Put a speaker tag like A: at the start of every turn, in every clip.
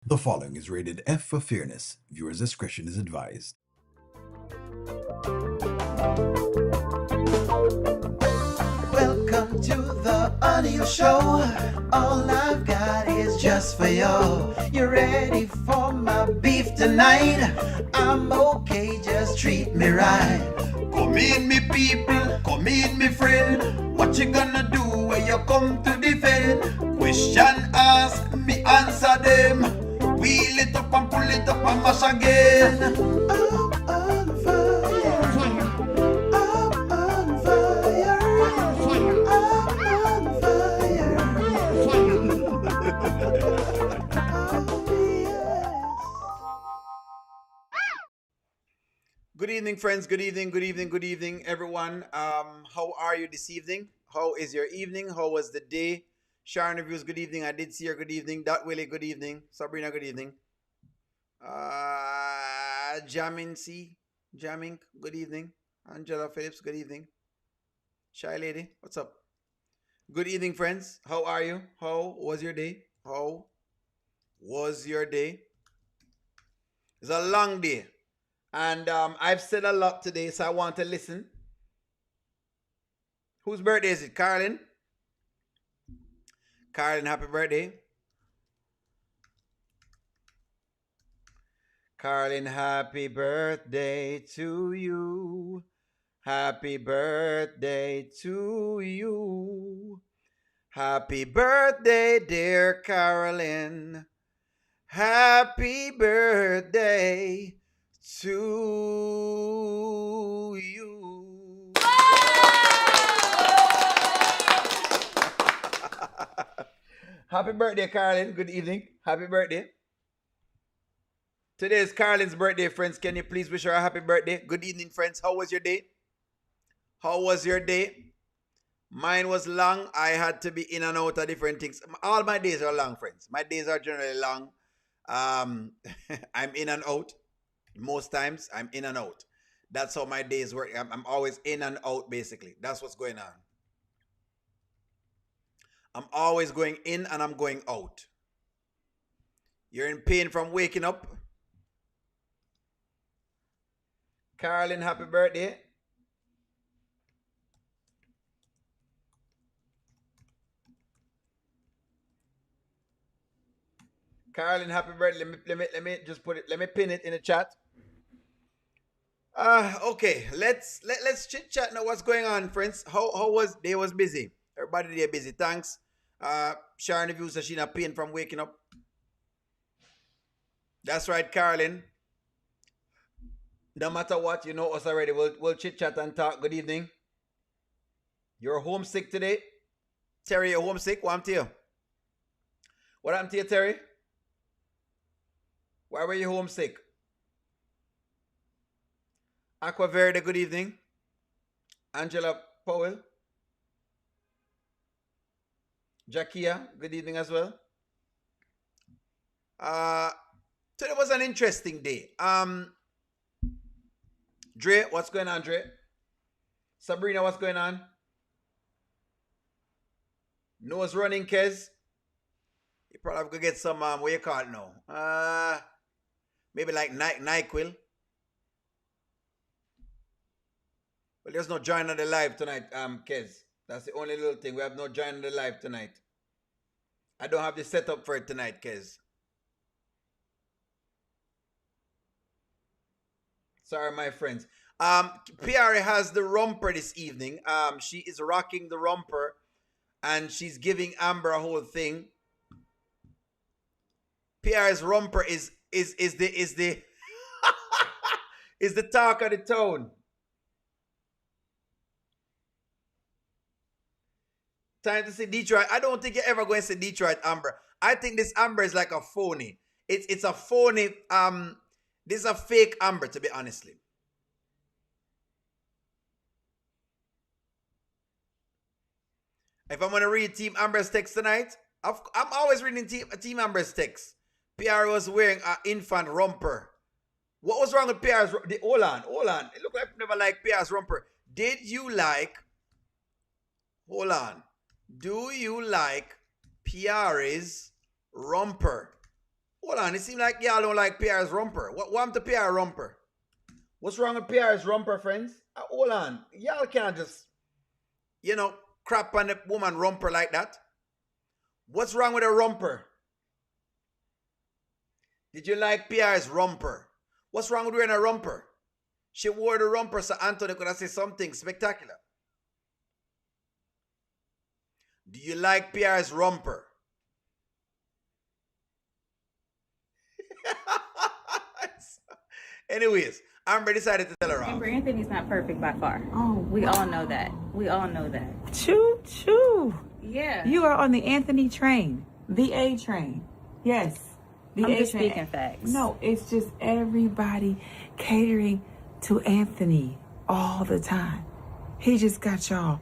A: The following is rated F for fairness. Viewers' discretion is advised.
B: Welcome to the audio show. All I've got is just for you. You ready for my beef tonight? I'm okay, just treat me right. Come in, me people, come in, me friend. What you gonna do when you come to defend? Question ask, me answer them. Wheel it up and pull it up and mash again. I'm on fire. I'm on fire. I'm on fire.
C: Good evening, friends. Good evening, good evening, good evening, everyone. How are you this evening? How is your evening? How was the day? Sharon Reviews, good evening. I did see her, good evening. Dot Willie, good evening. Sabrina, good evening. Jamin C, Jamming, good evening. Angela Phillips, good evening. Shy Lady, what's up? Good evening, friends. How are you? How was your day? How was your day? It's a long day. And I've said a lot today, so I want to listen. Whose birthday is it? Carlin? Carlin, happy birthday. Carlin, happy birthday to you. Happy birthday to you. Happy birthday, dear Carolyn. Happy birthday to you. Happy birthday, Carlin. Good evening. Happy birthday. Today is Carlin's birthday, friends. Can you please wish her a happy birthday? Good evening, friends. How was your day? How was your day? Mine was long. I had to be in and out of different things. All my days are long, friends. My days are generally long. I'm in and out. Most times, I'm in and out. That's how my days work. I'm always in and out, basically. That's what's going on. I'm always going in and I'm going out. You're in pain from waking up. Carolyn, happy birthday. Carolyn, happy birthday. Let me just put it. Let me pin it in the chat. Okay. Let's chit chat now. What's going on, friends? How was day was busy? Everybody there busy. Thanks. Sharon reviews that she's not pain from waking up. That's right, Carolyn. No matter what, you know us already. We'll chit chat and talk. Good evening. You're homesick today? Terry, you're homesick? What happened to you? What happened to you, Terry? Why were you homesick? Aqua Verde, good evening. Angela Powell. Jakia, good evening as well. Today was an interesting day. Dre, what's going on, Dre? Sabrina, what's going on? Nose running, Kez. You probably have to get some, what you call it now? Maybe like NyQuil. Well, there's no join on the live tonight, Kez. That's the only little thing. We have no join on the live tonight. I don't have the setup for it tonight, Kez. Sorry, my friends. Piari has the romper this evening. She is rocking the romper, and she's giving Amber a whole thing. Piari's romper is the is the talk of the town. Time to see Detroit. I don't think you're ever going to see Detroit, Amber. I think this Amber is like a phony. It's a phony. This is a fake Amber, to be honestly. If I'm gonna read Team Amber's text tonight, I'm always reading Team Amber's text. PR was wearing an infant romper. What was wrong with PR's? Hold on. It looked like I never liked PR's romper. Did you like? Hold on. Do you like PR's romper? Hold on, it seems like y'all don't like PR's romper. What happened to PR romper? What's wrong with PR's romper, friends? Hold on. Y'all can't just, you know, crap on the woman romper like that. What's wrong with a romper? Did you like PR's romper? What's wrong with wearing a romper? She wore the romper so Anthony could have said something spectacular. Do you like PR's romper? Anyways, Amber decided to tell her off.
D: Amber Anthony's not perfect by far.
E: Oh,
D: We all know that. We all know that.
E: choo choo.
D: Yeah.
E: You are on the Anthony train, the A train. Yes, the
D: I'm
E: A
D: just
E: train.
D: speaking facts.
E: No, it's just everybody catering to Anthony all the time. He just got y'all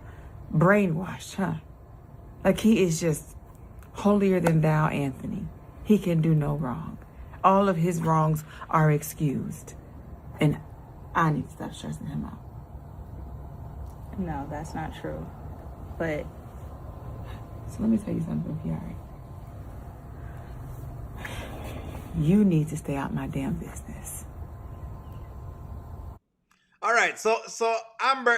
E: brainwashed, huh? Like he is just holier than thou, Anthony. He can do no wrong. All of his wrongs are excused. And I need to stop stressing him out.
D: No, that's not true. But
E: So let me tell you something, Piari. You need to stay out my damn business.
C: All right, so Amber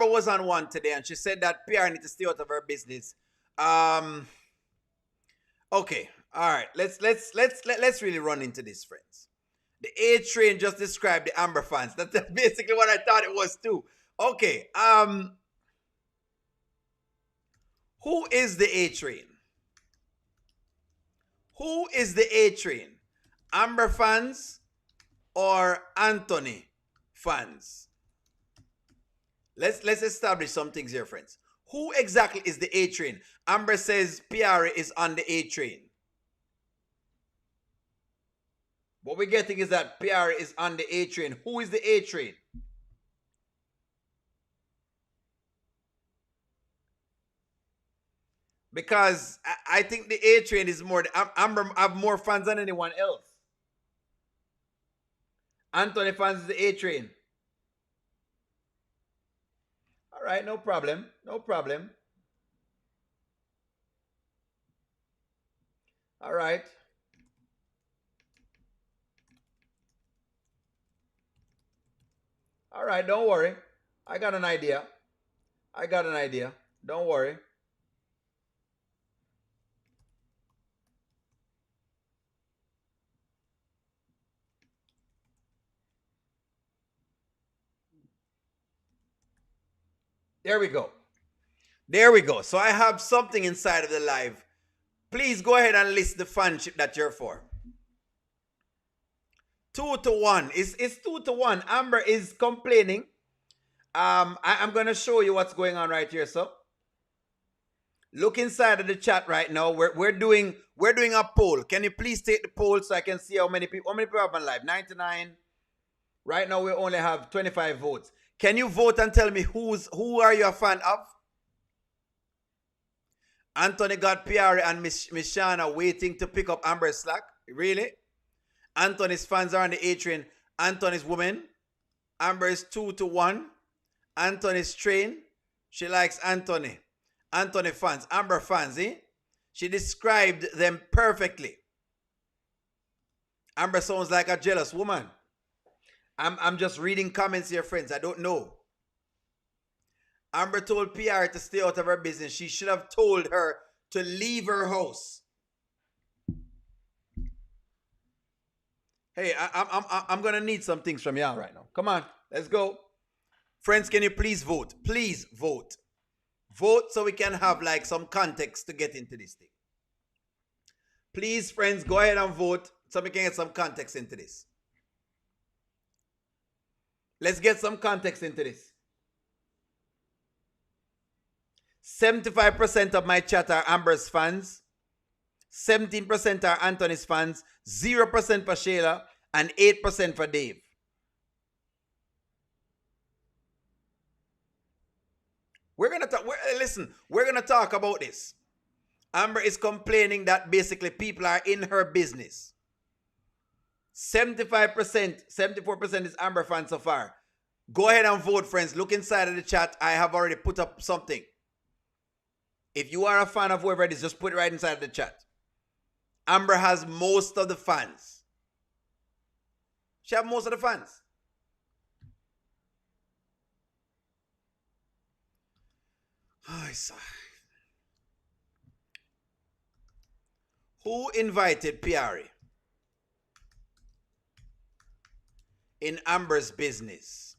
C: was on one today, and she said that PR need to stay out of her business. Okay, all right, let's really run into this, friends. The A train just described the Amber fans. That's basically what I thought it was too. Okay, who is the A train? Who is the A train? Amber fans or Anthony fans? Let's establish some things here, friends. Who exactly is the A train? Amber says PR is on the A train. What we're getting is that PR is on the A train. Who is the A train? Because I think the A train is more. Amber have more fans than anyone else. Anthony fans is the A train. All right, no problem. No problem. All right. All right, don't worry. I got an idea. Don't worry. There we go. There we go. So I have something inside of the live. Please go ahead and list the fanship that you're for. 2-1. It's 2-1. Amber is complaining. I'm gonna show you what's going on right here. So look inside of the chat right now. We're doing a poll. Can you please take the poll so I can see how many people have on live? 99. Right now we only have 25 votes. Can you vote and tell me who are you a fan of? Anthony got PR and Miss Shana waiting to pick up Amber's slack. Really? Anthony's fans are on the A train. Anthony's woman. Amber is 2-1. Anthony's train. She likes Anthony. Anthony fans. Amber fans, eh? She described them perfectly. Amber sounds like a jealous woman. I'm just reading comments here, friends. I don't know. Amber told PR to stay out of her business. She should have told her to leave her house. Hey, I'm gonna need some things from y'all right now. Come on, let's go. Friends, can you please vote? Please vote. Vote so we can have like some context to get into this thing. Please, friends, go ahead and vote so we can get some context into this. Let's get some context into this. 75% of my chat are Amber's fans. 17% are Anthony's fans. 0% for Shayla. And 8% for Dave. We're gonna talk about this. Amber is complaining that basically people are in her business. 75%, 74% is Amber fans so far. Go ahead and vote, friends. Look inside of the chat. I have already put up something. If you are a fan of whoever it is, just put it right inside of the chat. Amber has most of the fans. She has most of the fans. Oh, sorry. Who invited Piari in Amber's business?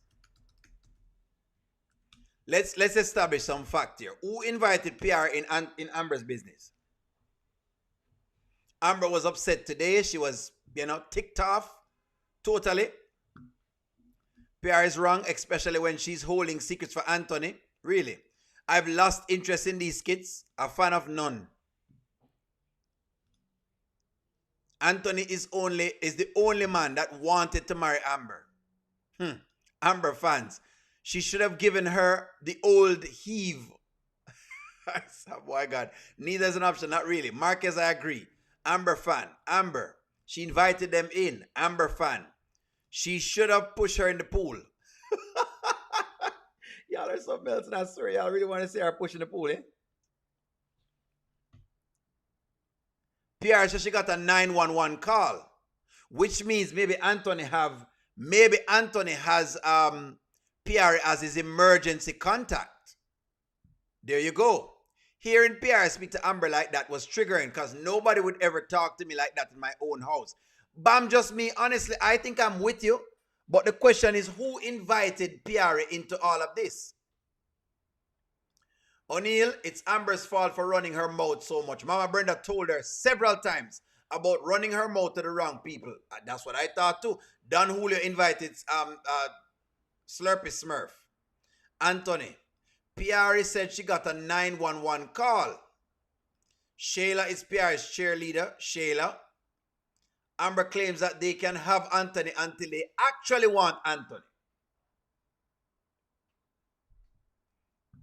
C: Let's establish some fact here. Who invited Piari in Amber's business? Amber was upset today. She was, ticked off totally. Piari is wrong, especially when she's holding secrets for Anthony. Really. I've lost interest in these kids. A fan of none. Anthony is the only man that wanted to marry Amber. Amber fans. She should have given her the old heave. Boy, God. Neither is an option. Not really. Marquez, I agree. Amber fan. Amber. She invited them in. Amber fan. She should have pushed her in the pool. Y'all are something else, and I swear y'all really want to see her push in the pool, eh? Pierre said she got a 911 call, which means maybe Anthony has Pierre as his emergency contact. There you go. Hearing Pierre speak to Amber like that was triggering because nobody would ever talk to me like that in my own house. Bam, just me. Honestly, I think I'm with you. But the question is, who invited Pierre into all of this? O'Neill, it's Amber's fault for running her mouth so much. Mama Brenda told her several times about running her mouth to the wrong people. That's what I thought too. Don Julio invited Slurpy Smurf. Anthony, Pierre said she got a 911 call. Shayla is Pierre's cheerleader. Shayla. Amber claims that they can have Anthony until they actually want Anthony.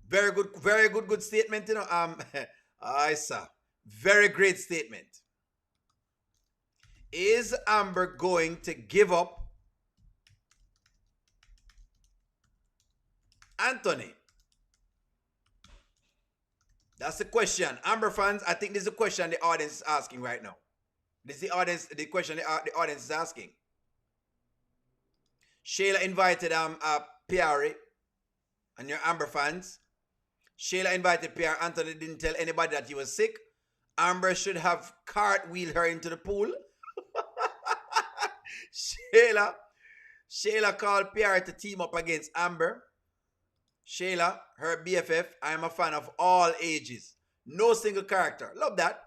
C: Very good statement, I saw. Very great statement. Is Amber going to give up Anthony? That's the question. Amber fans, I think this is the question the audience is asking right now. This is the question the audience is asking. Shayla invited Pierre and your Amber fans. Shayla invited Pierre. Anthony didn't tell anybody that he was sick. Amber should have cartwheeled her into the pool. Shayla called Pierre to team up against Amber. Shayla, her BFF, I am a fan of all ages. No single character. Love that.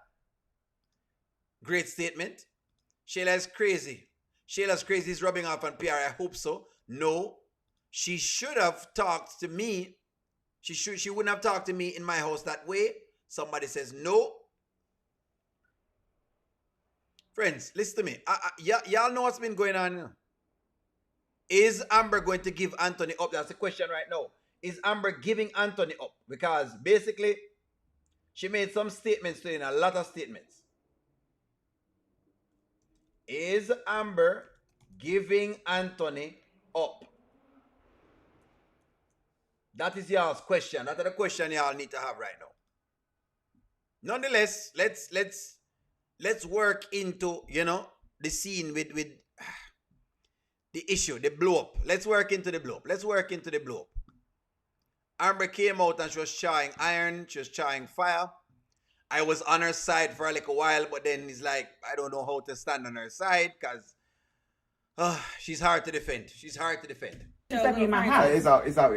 C: Great statement. Shayla is crazy. Shayla's crazy is rubbing off on Pierre. I hope so. No. She should have talked to me. She wouldn't have talked to me in my house that way. Somebody says no. Friends, listen to me. Y'all know what's been going on. Is Amber going to give Anthony up? That's the question right now. Is Amber giving Anthony up? Because basically, she made some statements today, a lot of statements. Is Amber giving Anthony up? That is y'all's question. That's the question y'all need to have right now. Nonetheless, let's work into, the scene with the issue, the blow up. Let's work into the blow up. Amber came out and she was trying iron, she was trying fire. I was on her side for a little while, but then it's like, I don't know how to stand on her side because she's hard to defend. She's
E: Let me in my house.
F: It's out.
D: It's not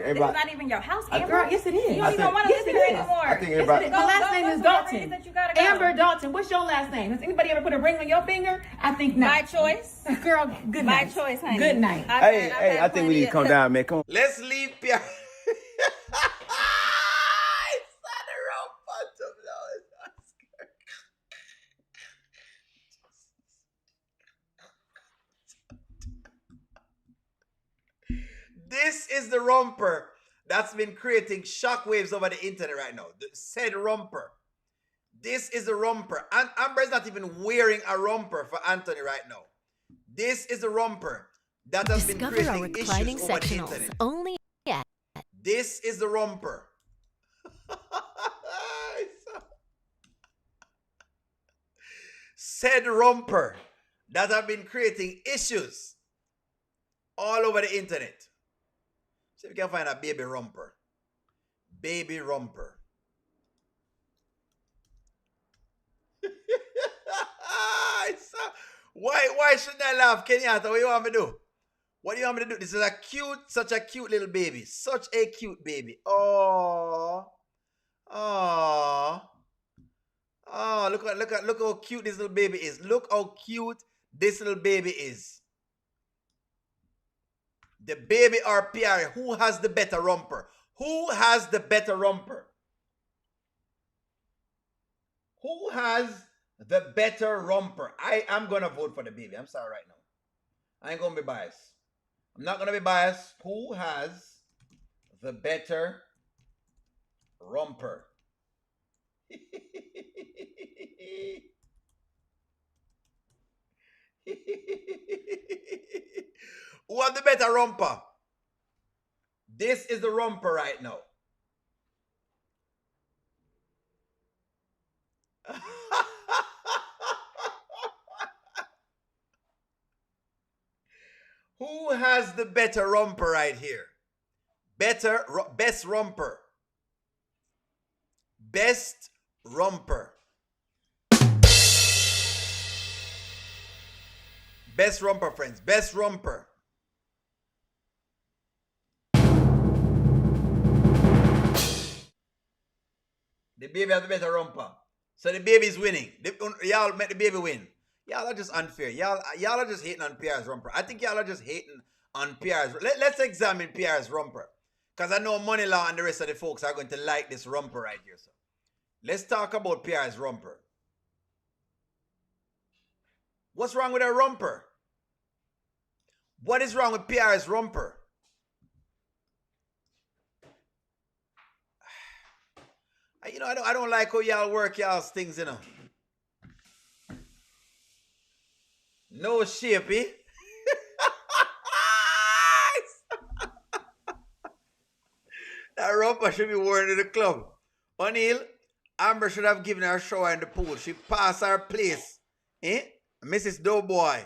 D: even your house, Amber.
E: Girl, yes it is.
D: You don't even want to live here anymore.
F: I think everybody.
E: My last name is Dalton.
D: Go.
E: Amber Dalton. What's your last name? Has anybody ever put a ring on your finger? I think not.
D: My choice.
E: Girl, good night.
D: My choice, honey.
E: Good night.
F: Hey, I think we need to come down, man. Come on.
C: Let's leave Pierre. This is the romper that's been creating shockwaves over the internet right now. The said romper. This is the romper. And Amber's not even wearing a romper for Anthony right now. This is the romper that has been creating issues over the internet.
G: Only at
C: This is the romper. said romper that have been creating issues all over the internet. See if we can find a baby romper. Baby romper. Why shouldn't I laugh, Kenyatta? What do you want me to do? What do you want me to do? This is such a cute little baby. Such a cute baby. Oh. Oh. Oh, look how cute this little baby is. Look how cute this little baby is. The baby or PR, who has the better romper? Who has the better romper? Who has the better romper? I am going to vote for the baby. I'm sorry right now. I ain't going to be biased. I'm not going to be biased. Who has the better romper? Who has the better romper? This is the romper right now. Who has the better romper right here? Best romper. Best romper. Best romper, friends. Best romper. The baby has the better romper. So the baby is winning. Y'all make the baby win. Y'all are just unfair. Y'all are just hating on PR's romper. I think y'all are just hating on PR's. Let's examine PR's romper. Because I know Money Law and the rest of the folks are going to like this romper right here. So let's talk about PR's romper. What's wrong with her romper? What is wrong with PR's romper? You know, I don't like how y'all work y'all's things, you know. No shape, eh? That romper should be worn in the club. O'Neal, Amber should have given her a shower in the pool. She passed her place. Eh? Mrs. Doughboy.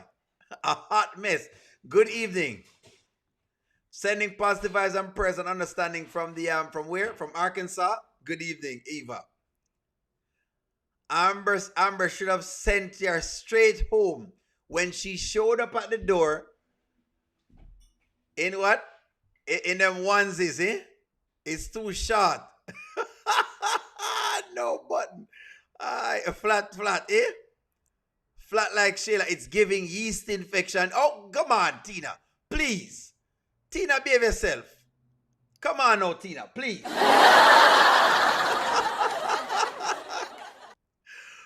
C: A hot mess. Good evening. Sending positive vibes and prayers and understanding from the from where? From Arkansas. Good evening, Eva. Amber should have sent her straight home when she showed up at the door. In what? In them onesies, eh? It's too short. No button. Flat, eh? Flat like Shayla. It's giving yeast infection. Oh, come on, Tina. Please. Tina, behave yourself. Come on now, Tina, please.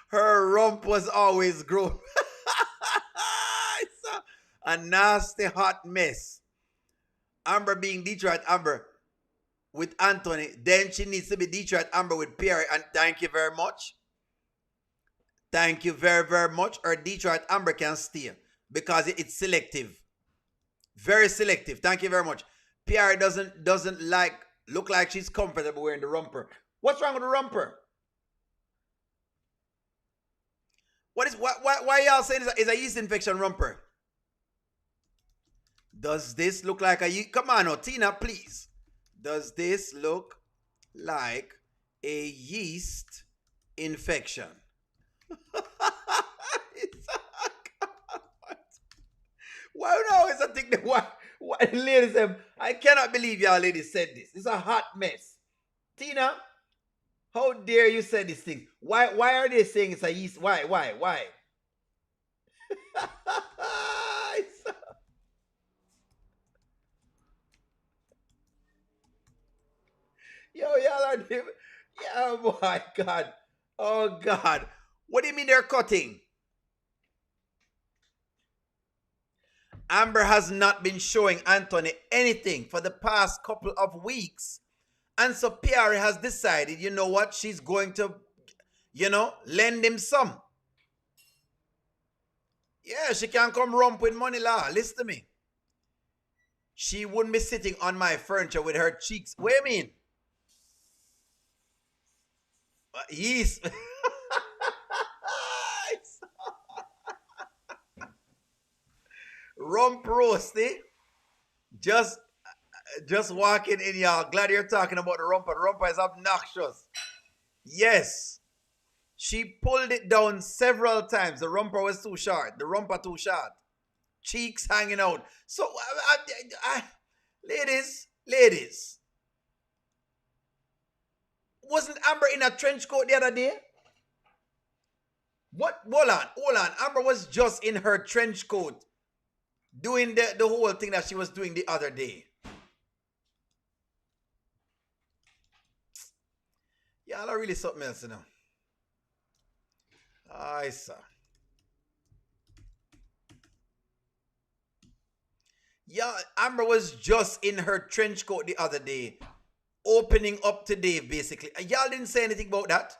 C: Her rump was always grown. It's a nasty hot mess. Amber being Detroit Amber with Anthony. Then she needs to be Detroit Amber with Perry. And thank you very much. Thank you very, very much. Or Detroit Amber can stay because it's selective. Very selective. Thank you very much. Perry doesn't look like she's comfortable wearing the romper. What's wrong with the romper? Why y'all saying it's a yeast infection romper? Does this look like a come on, oh, Tina, please. Does this look like a yeast infection? Why now is a thing that why ladies say, I cannot believe y'all ladies said this. It's a hot mess. Tina, how dare you say this thing? Why are they saying it's a yeast? Why? Yo, y'all are different. Yeah, oh my God. Oh God. What do you mean they're cutting? Amber has not been showing Anthony anything for the past couple of weeks. And so PR has decided, you know what? She's going to, lend him some. Yeah, she can come rump with Money Law. Listen to me. She wouldn't be sitting on my furniture with her cheeks. What do you mean? Yeast. Rump roasty. Just walking in, y'all. Glad you're talking about the rumper. The rumper is obnoxious. Yes. She pulled it down several times. The rumper was too short. The rumper too short. Cheeks hanging out. So, ladies. Wasn't Amber in a trench coat the other day? What? Hold on. Amber was just in her trench coat doing the whole thing that she was doing the other day. Y'all are really something else, you know. Aye, sir. Yeah, Amber was just in her trench coat the other day, opening up to Dave, basically. Y'all didn't say anything about that.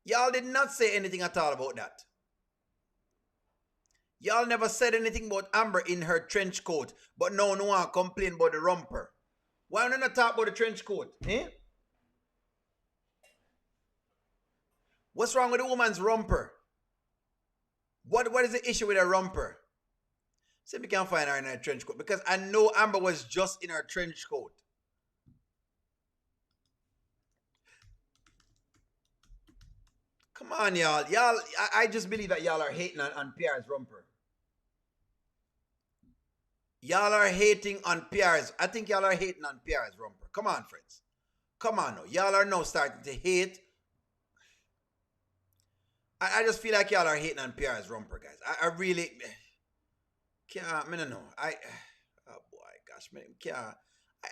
C: Y'all did not say anything at all about that. Y'all never said anything about Amber in her trench coat, but no one complain about the romper. Why don't you talk about the trench coat? Eh? What's wrong with the woman's romper? What is the issue with her romper? See if we can find her in her trench coat, because I know Amber was just in her trench coat. Come on, y'all. I just believe that y'all are hating on PR's romper. Y'all are hating on PR's. I think y'all are hating on PR's romper. Come on, friends. Come on now. Y'all are now starting to hate. I just feel like y'all are hating on PR's romper, guys. I really can't. I don't know. Oh boy, gosh, man,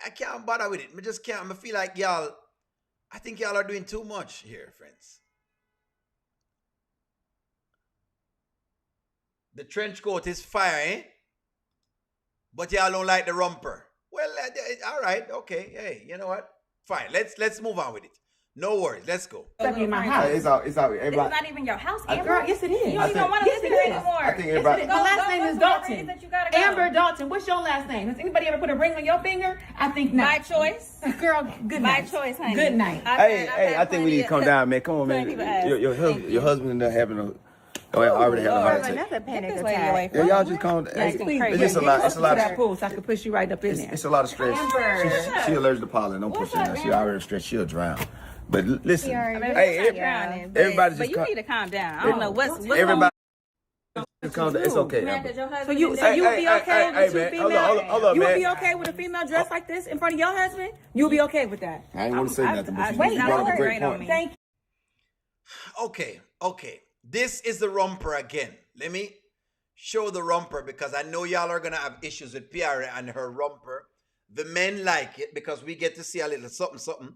C: I can't bother with it. I just can't. I feel like y'all. I think y'all are doing too much here, friends. The trench coat is fire, eh? But y'all don't like the romper. Well, all right, okay. Hey, you know what? Fine. Let's move on with it. No worries. Let's go.
E: In my house.
F: It's all
D: This is
F: everybody.
D: not even your house, Amber.
E: Girl, yes it is.
D: You don't even want to live here anymore.
F: I think everybody.
E: My last name is Dalton.
D: That you gotta go.
E: Amber Dalton. What's your last name? Has anybody ever put a ring on your finger? I think not.
D: My choice.
E: Girl, good
D: My
E: night.
D: choice, honey.
E: Good night.
F: Hey, I think we need to come down, man. Come on, man. Your husband and having a. Oh, I already had a heart attack.
G: Another panic
D: This way,
G: attack.
F: Yeah, y'all just calm down.
E: Please,
F: It's just a lot. It's a lot
E: that
F: of.
E: pool so I can push you right up in there.
F: It's a lot of stress.
E: Amber.
F: She allergic to pollen. Don't push her. Now. She already stressed. She'll drown. But listen,
D: Drowning,
F: everybody
D: but
F: just
D: you need to calm down. I don't know what's
F: everybody. Just calm down. It's okay.
D: Man,
F: Amber.
D: that your husband
E: So you
D: is
E: be okay with two
F: man.
E: female?
F: Hold up,
E: You would
F: man.
E: be okay with a female dressed like this in front of your husband? You'll be okay with that?
F: I ain't want to say nothing, but
D: wait,
F: you
D: now
F: brought up a
D: don't
F: great
D: rain on
F: point.
D: me.
E: Thank you.
C: Okay. This is the romper again. Let me show the romper, because I know y'all are gonna have issues with PR and her romper. The men like it because we get to see a little something.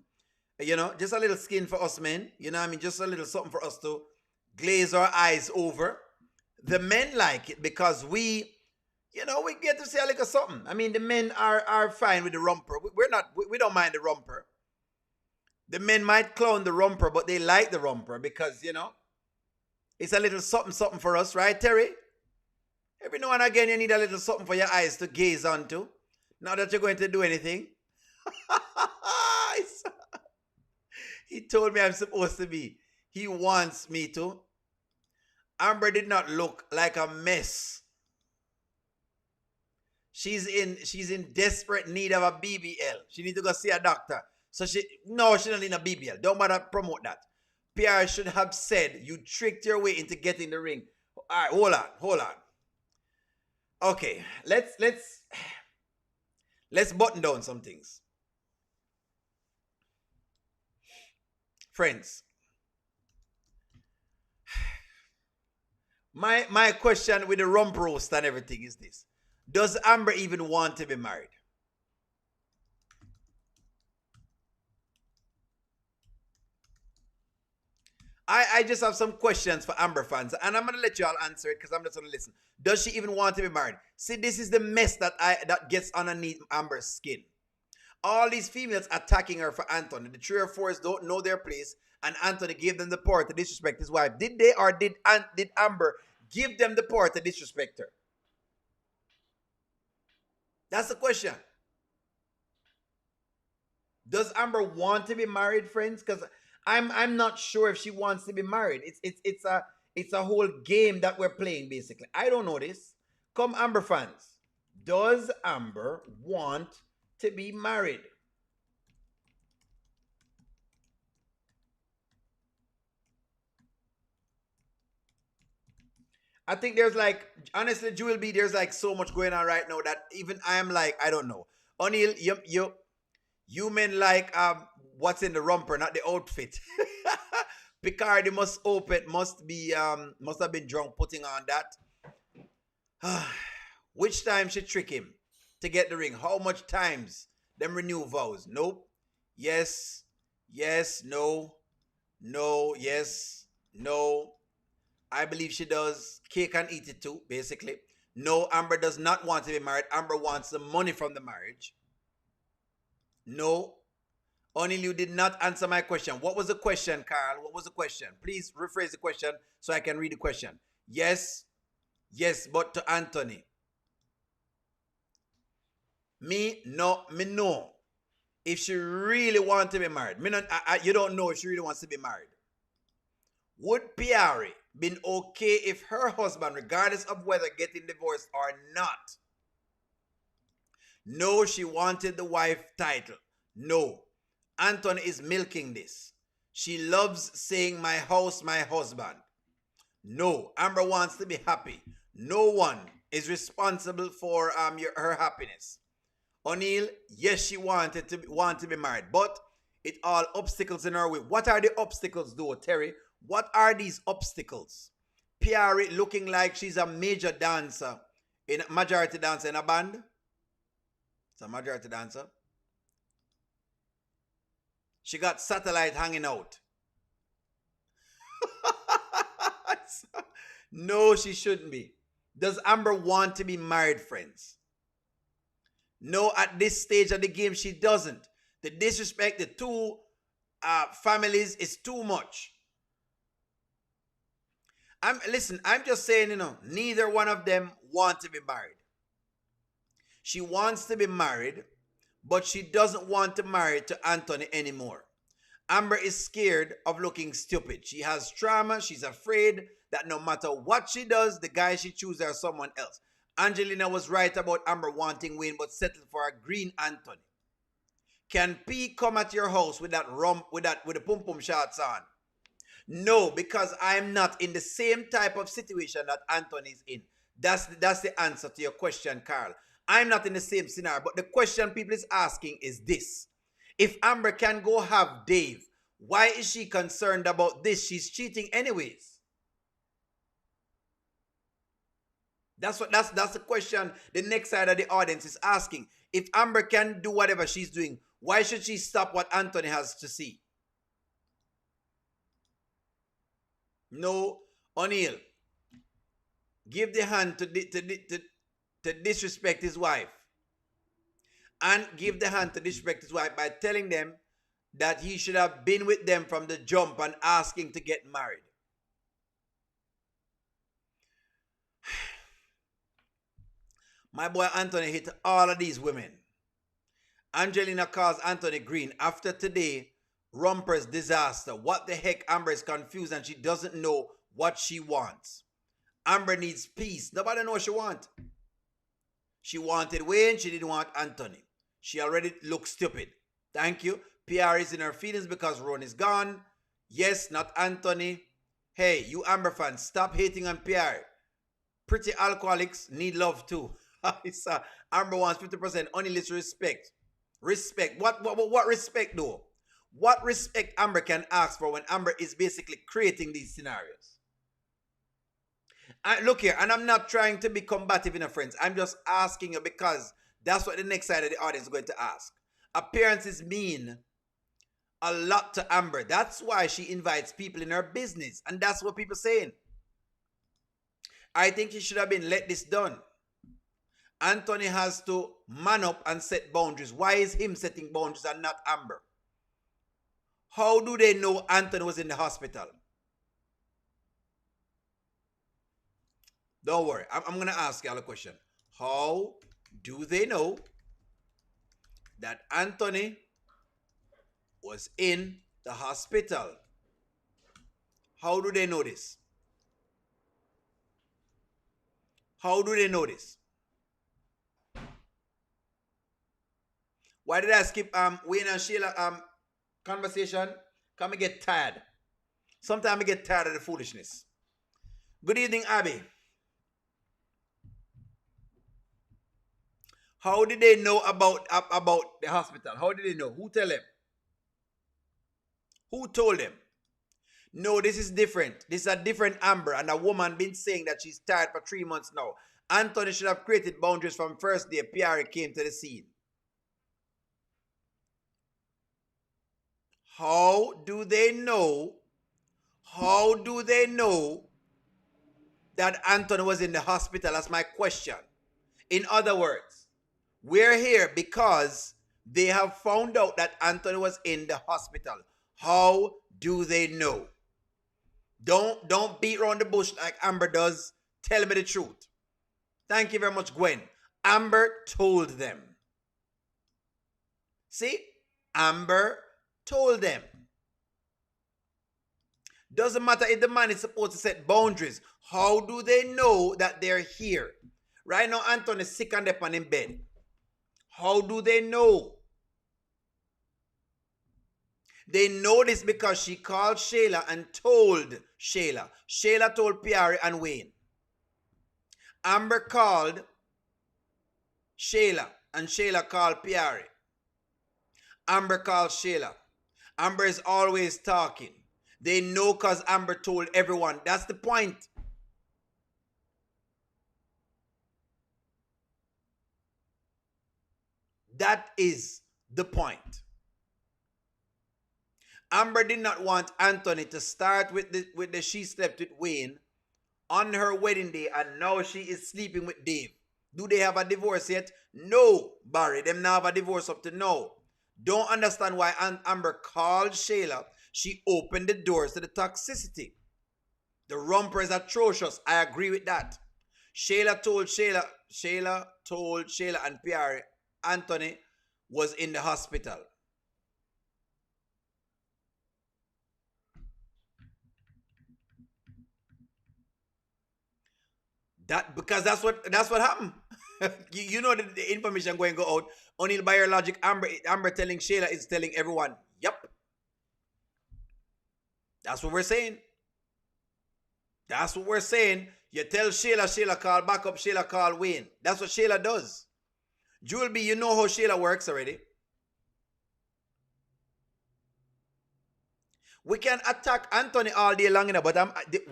C: You know, just a little skin for us men. You know what I mean? Just a little something for us to glaze our eyes over. The men like it because we get to see a little something. I mean, the men are fine with the romper. We don't mind the romper. The men might clown the romper, but they like the romper because, it's a little something for us, right, Terry? Every now and again, you need a little something for your eyes to gaze onto. Not that you're going to do anything. He told me I'm supposed to be. He wants me to. Amber did not look like a mess. She's in desperate need of a BBL. She need to go see a doctor. So she don't need a BBL. Don't bother promote that. PR should have said you tricked your way into getting the ring. All right, hold on. Okay, let's button down some things. Friends, my question with the rump roast and everything is this. Does Amber even want to be married? I just have some questions for Amber fans, and I'm going to let you all answer it because I'm just going to listen. Does she even want to be married? See, this is the mess that gets underneath Amber's skin. All these females attacking her for Anthony. The 3 or 4s don't know their place, and Anthony gave them the power to disrespect his wife. Did they, or did Amber give them the power to disrespect her? That's the question. Does Amber want to be married, friends? Because I'm not sure if she wants to be married. It's a whole game that we're playing, basically. I don't know this. Come, Amber fans. Does Amber want to be married? I think there's like, honestly, Jewel B, there's like so much going on right now that even I am like, I don't know. O'Neill, you men like what's in the romper, not the outfit. Picardy must have been drunk putting on that. Which time she trick him to get the ring? How much times them renew vows? Nope. Yes. Yes. No. No. Yes. No. I believe she does. Cake and eat it too, basically. No, Amber does not want to be married. Amber wants the money from the marriage. No. Only you did not answer my question. What was the question, Carl? What was the question? Please rephrase the question so I can read the question. Yes. Yes, but to Anthony. Me, no, me know. If she really wants to be married. Me not, you don't know if she really wants to be married. Would Piari been okay if her husband, regardless of whether getting divorced or not? No, she wanted the wife title. No. Anton is milking this. She loves saying my house, my husband. No. Amber wants to be happy. No one is responsible for her happiness. O'Neill, yes, she want to be married, but it all obstacles in her way. What are the obstacles, though, Terry? What are these obstacles? Piari looking like she's a major dancer, majority dancer in a band. It's a majority dancer. She got satellite hanging out. No, she shouldn't be. Does Amber want to be married, friends? No, at this stage of the game, she doesn't. The disrespect, the two families is too much. Listen, I'm just saying, neither one of them want to be married. She wants to be married, but she doesn't want to marry to Anthony anymore. Amber is scared of looking stupid. She has trauma. She's afraid that no matter what she does, the guy she chooses are someone else. Angelina was right about Amber wanting Wayne, but settled for a green Anthony. Can P come at your house with that with the pum pum shots on? No, because I'm not in the same type of situation that Anthony is in. That's the answer to your question, Carl. I'm not in the same scenario, but the question people is asking is this. If Amber can go have Dave, why is she concerned about this? She's cheating anyways. That's the question the next side of the audience is asking. If Amber can do whatever she's doing, why should she stop what Anthony has to see? No, O'Neill. Give the hand to disrespect his wife. And give the hand to disrespect his wife by telling them that he should have been with them from the jump and asking to get married. My boy Anthony hit all of these women. Angelina calls Anthony green. After today, Romper's disaster. What the heck? Amber is confused and she doesn't know what she wants. Amber needs peace. Nobody knows what she wants. She wanted Wayne. She didn't want Anthony. She already looks stupid. Thank you. PR is in her feelings because Ron is gone. Yes, not Anthony. Hey, you Amber fans, stop hating on PR. Pretty alcoholics need love too. Amber wants 50%. Only let's respect. Respect. What respect though? What respect Amber can ask for when Amber is basically creating these scenarios? Look here, and I'm not trying to be combative in a friends. I'm just asking you because that's what the next side of the audience is going to ask. Appearances mean a lot to Amber. That's why she invites people in her business. And that's what people are saying. I think she should have been let this done. Anthony has to man up and set boundaries. Why is him setting boundaries and not Amber? How do they know Anthony was in the hospital? Don't worry. I'm going to ask y'all a question. How do they know that Anthony was in the hospital? How do they know this? How do they know this? Why did I skip Wayne and Shayla conversation? Because I get tired. Sometimes I get tired of the foolishness. Good evening, Abby. How did they know about the hospital? How did they know? Who tell them? Who told them? No, this is different. This is a different Amber, and a woman been saying that she's tired for 3 months now. Anthony should have created boundaries from first day Pierre came to the scene. How do they know? How do they know that Anthony was in the hospital? That's my question. In other words, we're here because they have found out that Anthony was in the hospital. How do they know? Don't beat around the bush like Amber does. Tell me the truth. Thank you very much, Gwen. Amber told them. See? Amber told them. Doesn't matter if the man is supposed to set boundaries. How do they know that they're here? Right now, Anthony is sick and up and in bed. How do they know? They know this because she called Shayla and told Shayla. Shayla told Pierre and Wayne. Amber called Shayla and Shayla called Pierre. Amber called Shayla. Amber is always talking. They know because Amber told everyone. That's the point. That is the point. Amber did not want Anthony to start with the she slept with Wayne on her wedding day, and now she is sleeping with Dave. Do they have a divorce yet? No, Barry. Them now have a divorce up to now. Don't understand why Amber called Shayla. She opened the doors to the toxicity. The romper is atrocious. I agree with that. Shayla told Shayla and Pierre Anthony was in the hospital. Because that's what happened. you know the information going to go out. Only by your logic, Amber telling Shayla is telling everyone. Yep. That's what we're saying. That's what we're saying. You tell Shayla, Shayla call back up, Shayla call Wayne. That's what Shayla does. Jewel B, you know how Shayla works already. We can attack Anthony all day long, but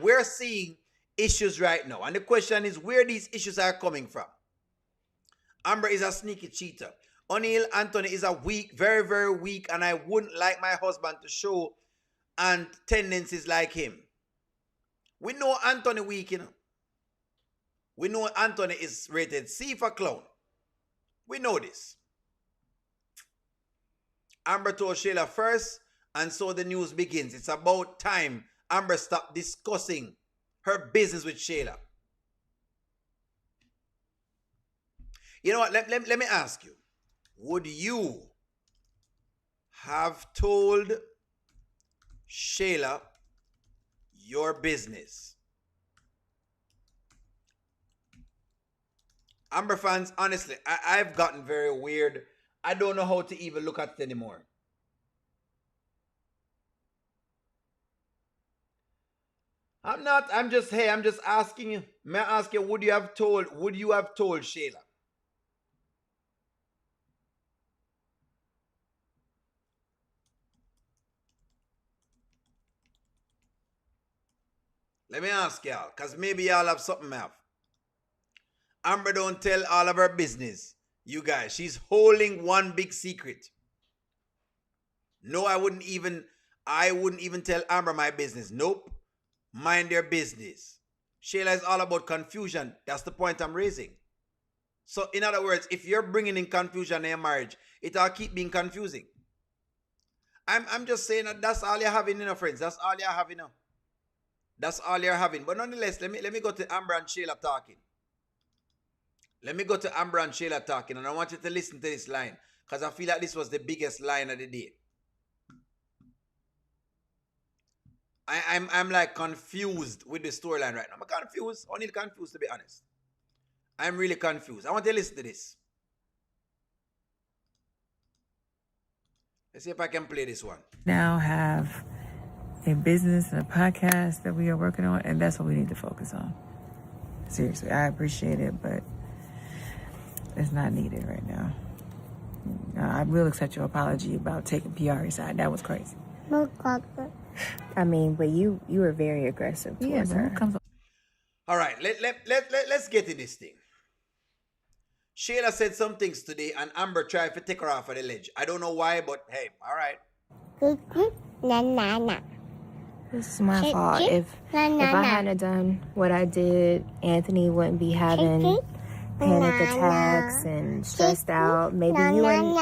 C: we're seeing issues right now. And the question is where these issues are coming from. Amber is a sneaky cheater. O'Neal Anthony is a weak, very, very weak, and I wouldn't like my husband to show and tendencies like him. We know Anthony weak, you know. We know Anthony is rated C for clown. We know this. Amber told Shayla first, and so the news begins. It's about time Amber stopped discussing her business with Shayla. You know what? Let me ask you. Would you have told Shayla your business? Amber fans, honestly, I've gotten very weird. I don't know how to even look at it anymore. I'm just asking you. May I ask you, would you have told Shayla? Let me ask y'all, because maybe y'all have something else. Amber don't tell all of her business. You guys, she's holding one big secret. No, I wouldn't even tell Amber my business. Nope. Mind their business. Shayla is all about confusion. That's the point I'm raising. So, in other words, if you're bringing in confusion in your marriage, it'll keep being confusing. I'm just saying that that's all you're having, you know, friends. That's all you're having now. That's all you're having. But nonetheless, let me go to Amber and Shayla talking. Let me go to Amber and Shayla talking, and I want you to listen to this line, because I feel like this was the biggest line of the day. I'm like confused with the storyline right now. I'm confused, only confused to be honest. I'm really confused. I want you to listen to this. Let's see if I can play this one.
E: Now have a business and a podcast that we are working on, and that's what we need to focus on. Seriously, I appreciate it, but it's not needed right now. I will accept your apology about taking PR's side. That was crazy.
G: I mean, but you were very aggressive towards her.
C: All right, let's get to this thing. Shayla said some things today, and Amber tried to take her off of the ledge. I don't know why, but hey, all right.
G: This is my fault. If I hadn't done what I did, Anthony wouldn't be having panic attacks and stressed out. Maybe you and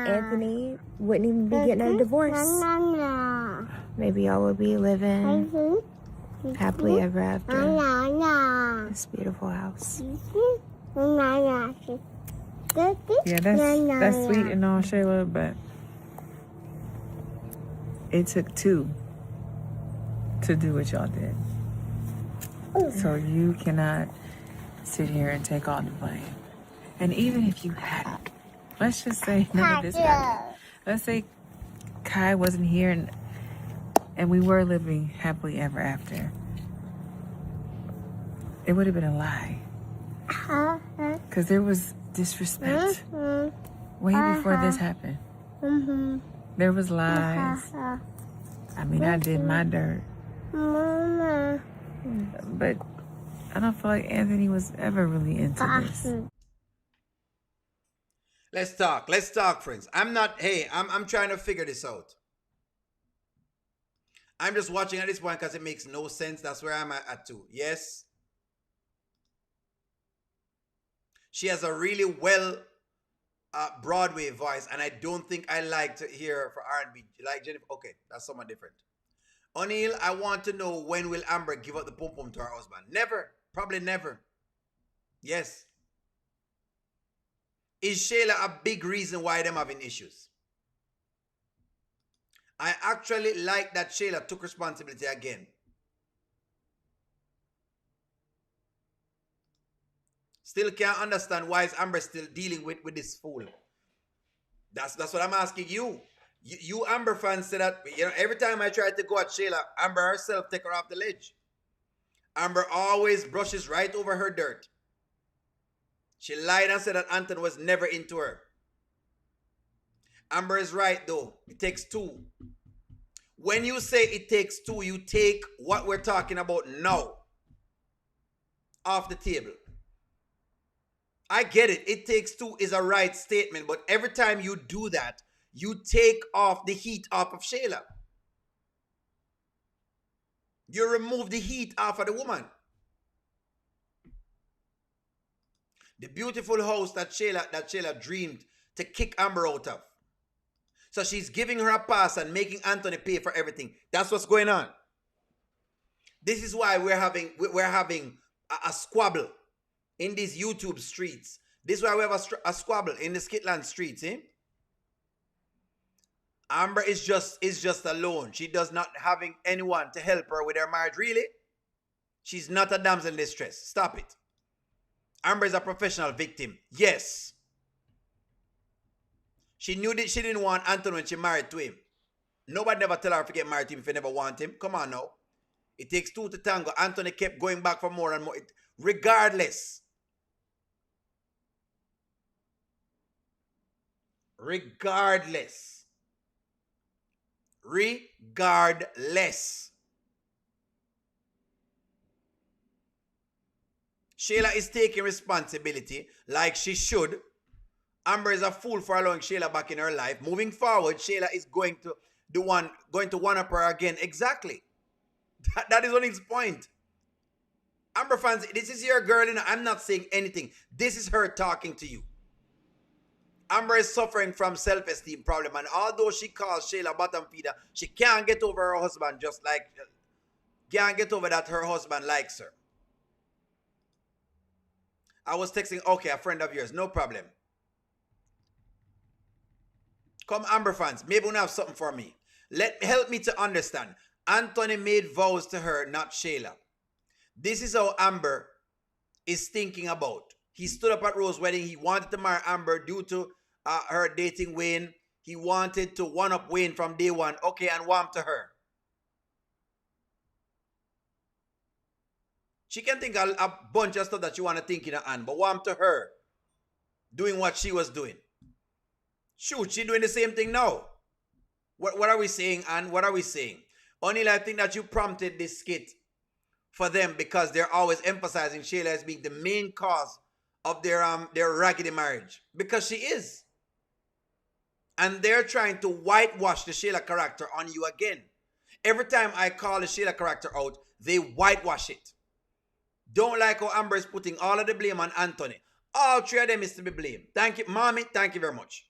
G: Anthony wouldn't even be getting a divorce. Maybe y'all would be living happily ever after. This beautiful house.
E: Yeah, that's sweet and all, Shayla, but it took two to do what y'all did. So you cannot sit here and take all the blame. And even if you hadn't, let's just say none of this happened. Let's say Kai wasn't here and we were living happily ever after. It would have been a lie. Because there was disrespect way before this happened. There was lies. I mean, I did my dirt. But I don't feel like Anthony was ever really into this.
C: Let's talk, friends. I'm trying to figure this out. I'm just watching at this point because it makes no sense. That's where I'm at too. Yes. She has a really well Broadway voice, and I don't think I like to hear her for R&B. Like Jennifer, okay, that's someone different. O'Neal, I want to know, when will Amber give up the pum pum to her husband? Never. Probably never. Yes. Is Shayla a big reason why them having issues? I actually like that Shayla took responsibility again. Still can't understand why is Amber still dealing with this fool. That's what I'm asking you. You Amber fans say that, every time I try to go at Shayla, Amber herself take her off the ledge. Amber always brushes right over her dirt. She lied and said that Anton was never into her. Amber is right though. It takes two. When you say it takes two, you take what we're talking about now off the table. I get it. It takes two is a right statement, but every time you do that, you take off the heat off of Shayla. You remove the heat off of the woman. The beautiful house that Shayla dreamed to kick Amber out of. So she's giving her a pass and making Anthony pay for everything. That's what's going on. This is why we're having a squabble in these YouTube streets. This is why we have a squabble in the Skitland streets, eh? Amber is just alone. She does not having anyone to help her with her marriage. Really? She's not a damsel in distress. Stop it. Amber is a professional victim. Yes. She knew that she didn't want Anton when she married to him. Nobody never tell her to get married to him if you never want him. Come on now. It takes two to tango. Anthony kept going back for more and more. Regardless. Shayla is taking responsibility like she should. Amber is a fool for allowing Shayla back in her life. Moving forward, Shayla is going to one-up her again. Exactly. That is O'Neal's point. Amber fans, this is your girl, and I'm not saying anything. This is her talking to you. Amber is suffering from self-esteem problem, and although she calls Shayla bottom feeder, she can't get over her husband can't get over that her husband likes her. I was texting, okay, a friend of yours, no problem. Come Amber fans, maybe you have something for me. Help me to understand. Anthony made vows to her, not Shayla. This is how Amber is thinking about. He stood up at Rose's wedding. He wanted to marry Amber due to her dating Wayne. He wanted to one-up Wayne from day one. Okay, and warm to her. She can think a bunch of stuff that she want to think in her hand, but warm to her doing what she was doing. Shoot, she doing the same thing now. What are we saying, Ann? What are we saying? O'Neal, I think that you prompted this skit for them because they're always emphasizing Shayla as being the main cause of their raggedy marriage. Because she is. And they're trying to whitewash the Shayla character on you again. Every time I call the Shayla character out, they whitewash it. Don't like how Amber is putting all of the blame on Anthony. All three of them is to be blamed. Thank you, Mommy. Thank you very much.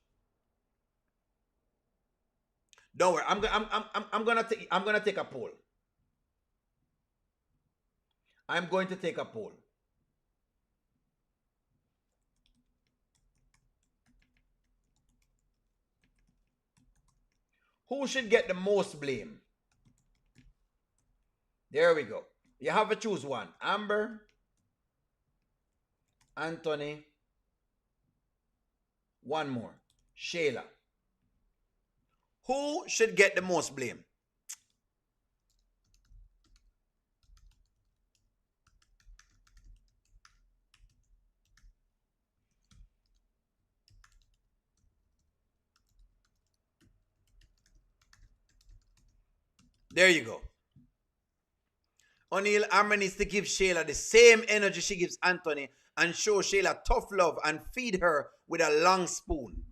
C: Don't worry. I'm gonna take a poll. I'm going to take a poll. Who should get the most blame? There we go. You have to choose one. Amber, Anthony, one more. Shayla. Who should get the most blame? There you go. O'Neal, Amber needs to give Shayla the same energy she gives Anthony and show Shayla tough love and feed her with a long spoon.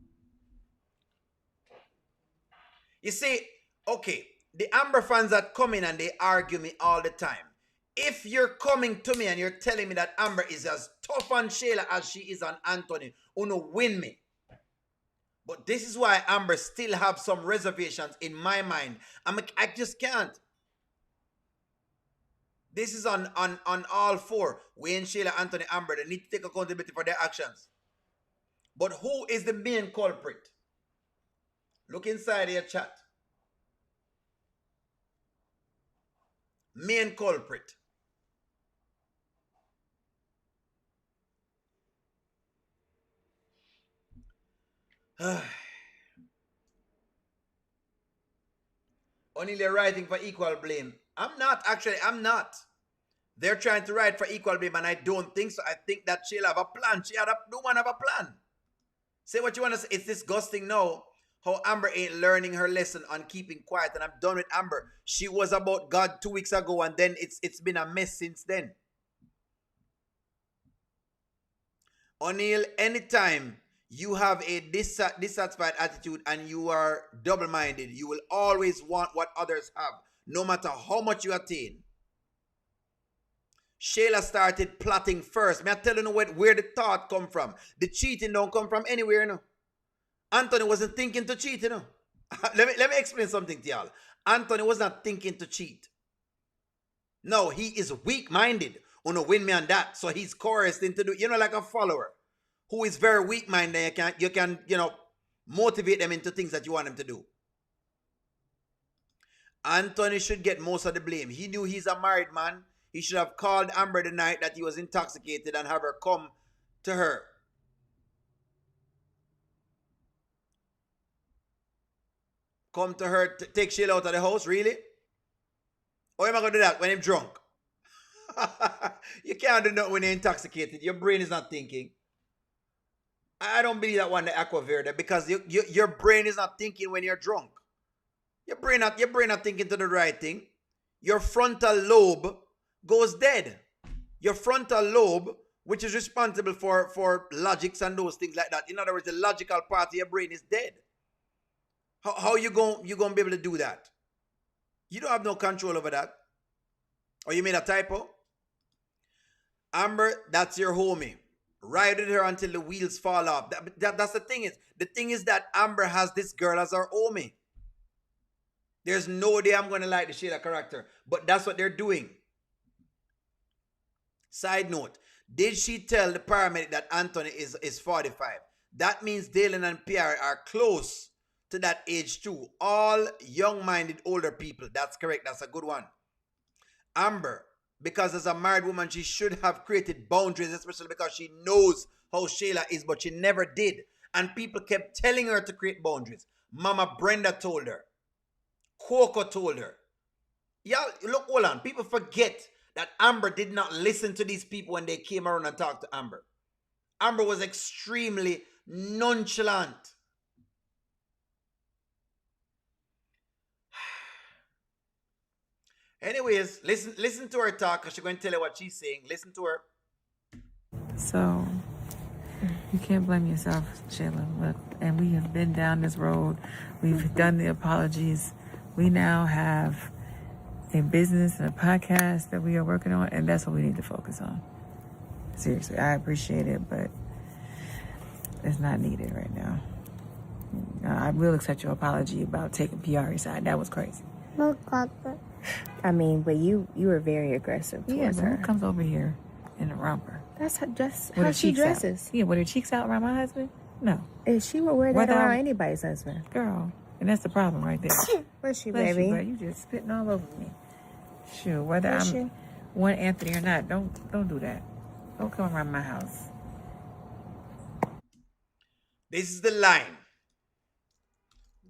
C: You see, okay, the Amber fans that come in and they argue me all the time. If you're coming to me and you're telling me that Amber is as tough on Shayla as she is on Anthony, uno win me. But this is why Amber still have some reservations in my mind. I just can't. This is on all four. Wayne, Shayla, Anthony, Amber. They need to take accountability for their actions. But who is the main culprit? Look inside your chat. Main culprit. Only they're writing for equal blame. I'm not. They're trying to write for equal blame, and I don't think so. I think that she'll have a plan. The one have a plan. Say what you want to say. It's disgusting now how Amber ain't learning her lesson on keeping quiet, and I'm done with Amber. She was about God 2 weeks ago, and then it's been a mess since then. O'Neal, anytime you have a dissatisfied attitude and you are double-minded, you will always want what others have, no matter how much you attain. Shayla started plotting first. May I tell you where the thought come from? The cheating don't come from anywhere, you know. Anthony wasn't thinking to cheat, you know. let me explain something to y'all. Anthony was not thinking to cheat. No, he is weak-minded. Win me on that. So he's coerced into like a follower who is very weak-minded. You can motivate them into things that you want them to do. Anthony should get most of the blame. He knew he's a married man. He should have called Amber the night that he was intoxicated and have her come to her. Come to her, take Shayla out of the house, really? Or am I going to do that when I'm drunk? You can't do that when you're intoxicated. Your brain is not thinking. I don't believe that one, the Aquaverde, because your brain is not thinking when you're drunk. Your brain not thinking to the right thing. Your frontal lobe goes dead. Your frontal lobe, which is responsible for logics and those things like that. In other words, the logical part of your brain is dead. How you gonna be able to do that? You don't have no control over that. Or you made a typo? Amber, that's your homie. Ride with her until the wheels fall off. That's the thing is. The thing is that Amber has this girl as her homie. There's no day I'm going to like the Shayla character. But that's what they're doing. Side note. Did she tell the paramedic that Anthony is 45? That means Dalen and Pierre are close to that age too. All young-minded older people. That's correct. That's a good one. Amber, Because as a married woman, she should have created boundaries, especially because she knows how Shayla is, but she never did. And people kept telling her to create boundaries. Mama Brenda told her. Coco told her. Y'all, look, hold on. People forget that Amber did not listen to these people when they came around and talked to Amber. Amber was extremely nonchalant. Anyways, listen to her talk, because she's going to tell you what she's saying. Listen to her.
E: So, you can't blame yourself, Shayla. Look, and we have been down this road. We've done the apologies. We now have a business and a podcast that we are working on, and that's what we need to focus on. Seriously, I appreciate it, but it's not needed right now. I will accept your apology about taking PR's side. That was crazy.
G: I mean, but you were very aggressive towards her.
E: Who comes over here in a romper?
G: That's
E: With
G: how
E: her
G: she
E: cheeks out.
G: dresses.
E: Yeah, with her cheeks out around my husband? No.
G: And she would wear that
E: Whether
G: around
E: I'm-
G: anybody's husband.
E: Girl. And that's the problem right there.
G: Where's she,
E: Bless
G: baby?
E: you, you just spitting all over me. Sure, whether
G: Bless
E: I'm
G: you.
E: one Anthony or not, don't do that. Don't come around my house.
C: This is the line.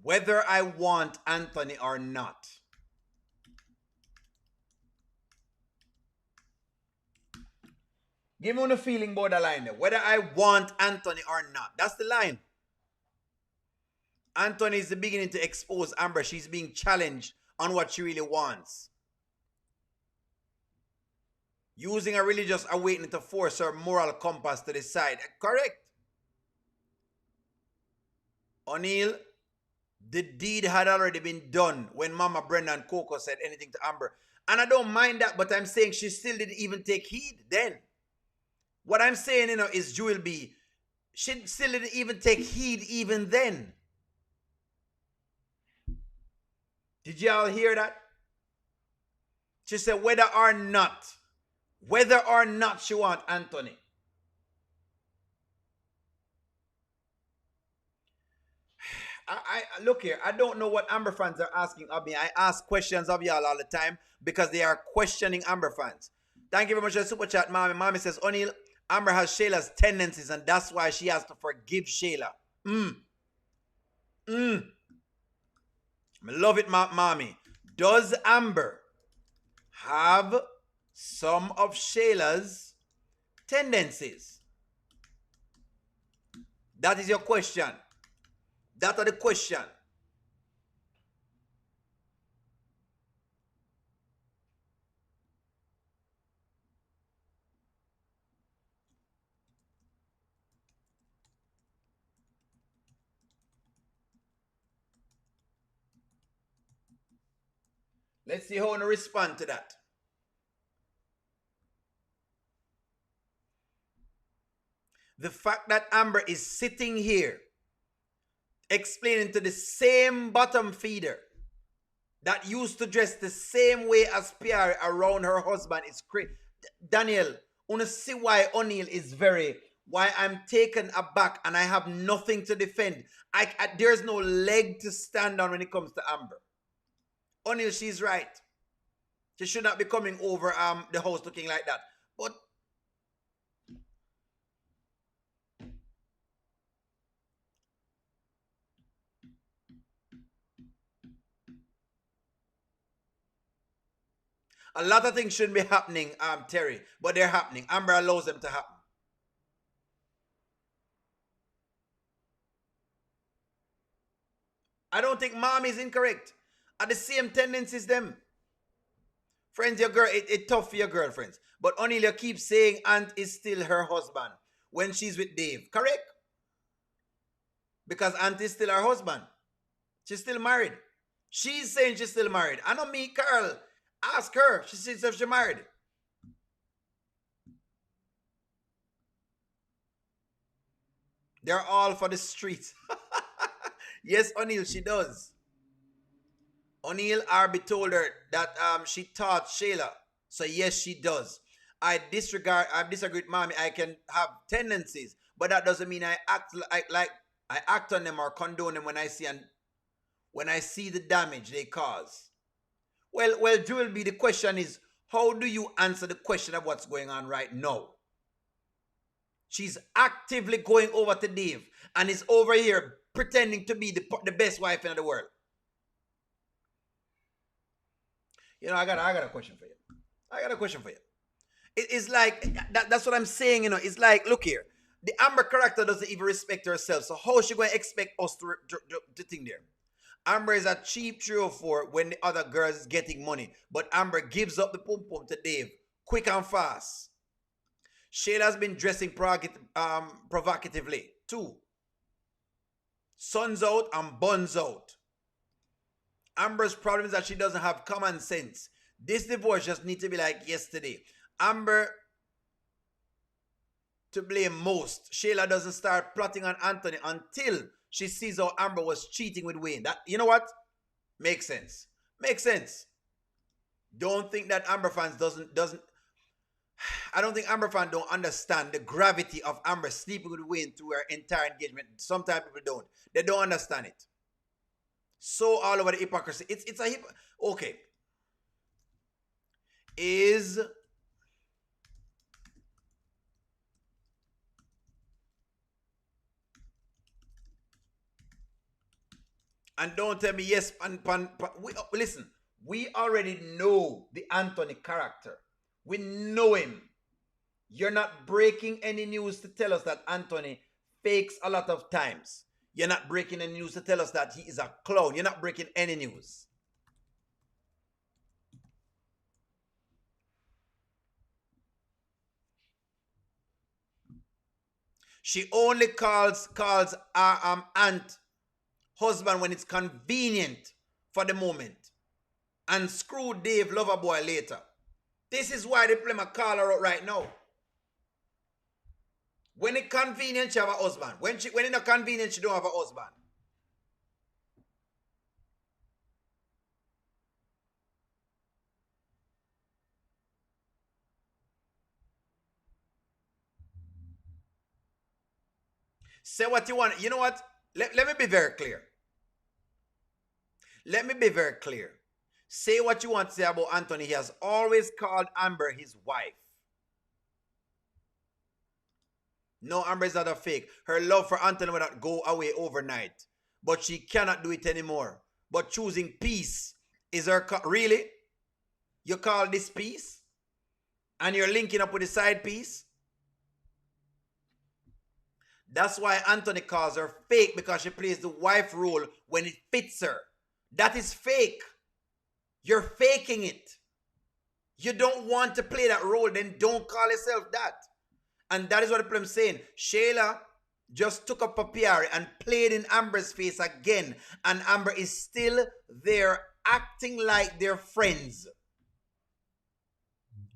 C: Whether I want Anthony or not. Give me a feeling about the line there. Whether I want Anthony or not. That's the line. Anthony is beginning to expose Amber. She's being challenged on what she really wants. Using a religious awakening to force her moral compass to decide. Correct. O'Neill, the deed had already been done when Mama Brenda and Coco said anything to Amber. And I don't mind that, but I'm saying she still didn't even take heed then. What I'm saying, is Jewel B. She still didn't even take heed even then. Did y'all hear that? She said whether or not she want Anthony. I look here. I don't know what Amber fans are asking of me. I ask questions of y'all all the time because they are questioning Amber fans. Thank you very much for the super chat, Mommy. Mommy says, O'Neill, Amber has Shayla's tendencies and that's why she has to forgive Shayla. I love it, Mommy. Does Amber have some of Shayla's tendencies? That is your question. That are the question. Let's see how I want to respond to that. The fact that Amber is sitting here explaining to the same bottom feeder that used to dress the same way as Pierre around her husband is crazy. Daniel, wanna see why O'Neill is why I'm taken aback and I have nothing to defend. There's no leg to stand on when it comes to Amber. O'Neill, she's right. She should not be coming over the house looking like that. But a lot of things shouldn't be happening, Terry, but they're happening. Amber allows them to happen. I don't think mom is incorrect. Are the same tendencies them. Friends, your girl, it's tough for your girlfriends. But O'Neill keeps saying Aunt is still her husband when she's with Dave. Correct? Because Aunt is still her husband. She's still married. She's saying she's still married. I know me, Carl. Ask her. She says if she's married. They're all for the streets. Yes, O'Neill, she does. O'Neill Arby told her that she taught Shayla. So yes, she does. I disagree with mommy. I can have tendencies, but that doesn't mean I act like I act on them or condone them when I see the damage they cause. Well, Jewel B, the question is, How do you answer the question of what's going on right now? She's actively going over to Dave and is over here pretending to be the best wife in the world. You know, I got a question for you. I got a question for you. It's like, that's what I'm saying, you know. It's like, look here. The Amber character doesn't even respect herself. So how is she going to expect us to think there? Amber is a cheap 304 when the other girl is getting money. But Amber gives up the pum-pum to Dave quick and fast. Shayla's been dressing provocatively. 2. Sun's out and buns out. Amber's problem is that she doesn't have common sense. This divorce just needs to be like yesterday. Amber to blame most. Shayla doesn't start plotting on Anthony until she sees how Amber was cheating with Wayne. That, you know what? Makes sense. Makes sense. Don't think that Amber fans doesn't. I don't think Amber fans don't understand the gravity of Amber sleeping with Wayne through her entire engagement. Sometimes people don't. They don't understand it. So all over the hypocrisy. It's a okay. And don't tell me yes, listen, we already know the Anthony character. We know him. You're not breaking any news to tell us that Anthony fakes a lot of times. You're not breaking any news to tell us that he is a clown. You're not breaking any news. She only calls aunt husband when it's convenient for the moment. And screw Dave Loverboy later. This is why they play my caller out right now. When it's convenient, she have a husband. When it's not convenient, she don't have a husband. Say what you want. You know what? Let me be very clear. Let me be very clear. Say what you want to say about Anthony. He has always called Amber his wife. No, Amber is not a fake. Her love for Anthony will not go away overnight. But she cannot do it anymore. But choosing peace is her... Really? You call this peace? And you're linking up with the side piece? That's why Anthony calls her fake, because she plays the wife role when it fits her. That is fake. You're faking it. You don't want to play that role, then don't call yourself that. And that is what I'm saying. Shayla just took up a PR and played in Amber's face again. And Amber is still there acting like they're friends.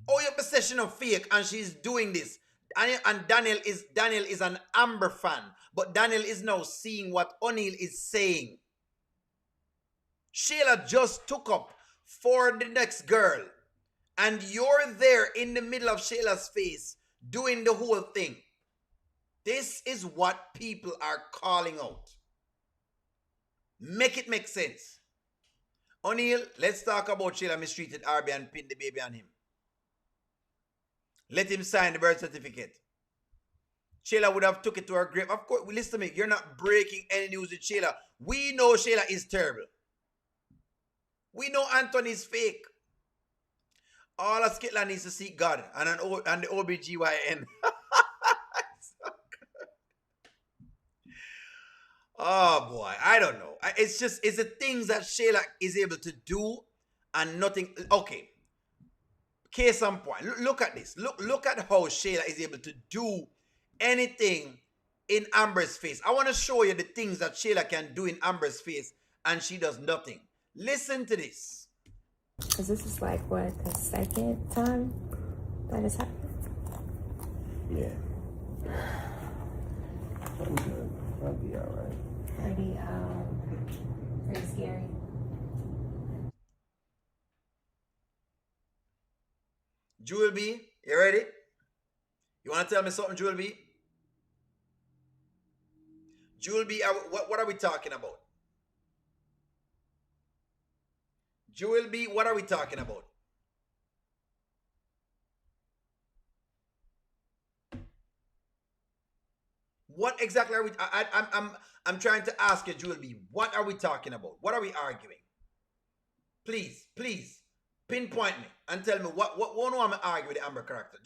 C: Oh, your possession of fake, and she's doing this. And Daniel is an Amber fan. But Daniel is now seeing what O'Neal is saying. Shayla just took up for the next girl. And you're there in the middle of Shayla's face doing the whole thing. This is what people are calling out. Make it make sense. O'Neal, let's talk about Shayla mistreated Arby and pinned the baby on him. Let him sign the birth certificate. Shayla would have took it to her grave. Of course, listen to me. You're not breaking any news with Shayla. We know Shayla is terrible. We know Anthony is fake. All of Scotland needs to seek God and the OBGYN. Oh boy, I don't know. It's the things that Shayla is able to do and nothing. Okay. Case in point. Look at this. Look at how Shayla is able to do anything in Amber's face. I want to show you the things that Shayla can do in Amber's face and she does nothing. Listen to this.
G: Because this is like, what, the second time that has happened?
F: Yeah. I'll be all right.
G: Pretty scary.
C: Jewel B, you ready? You want to tell me something, Jewel B? Jewel B, what are we talking about? Jewel B, what are we talking about? What exactly are we? I'm trying to ask you, Jewel B. What are we talking about? What are we arguing? Please, pinpoint me and tell me what one I'm argue with the Amber character.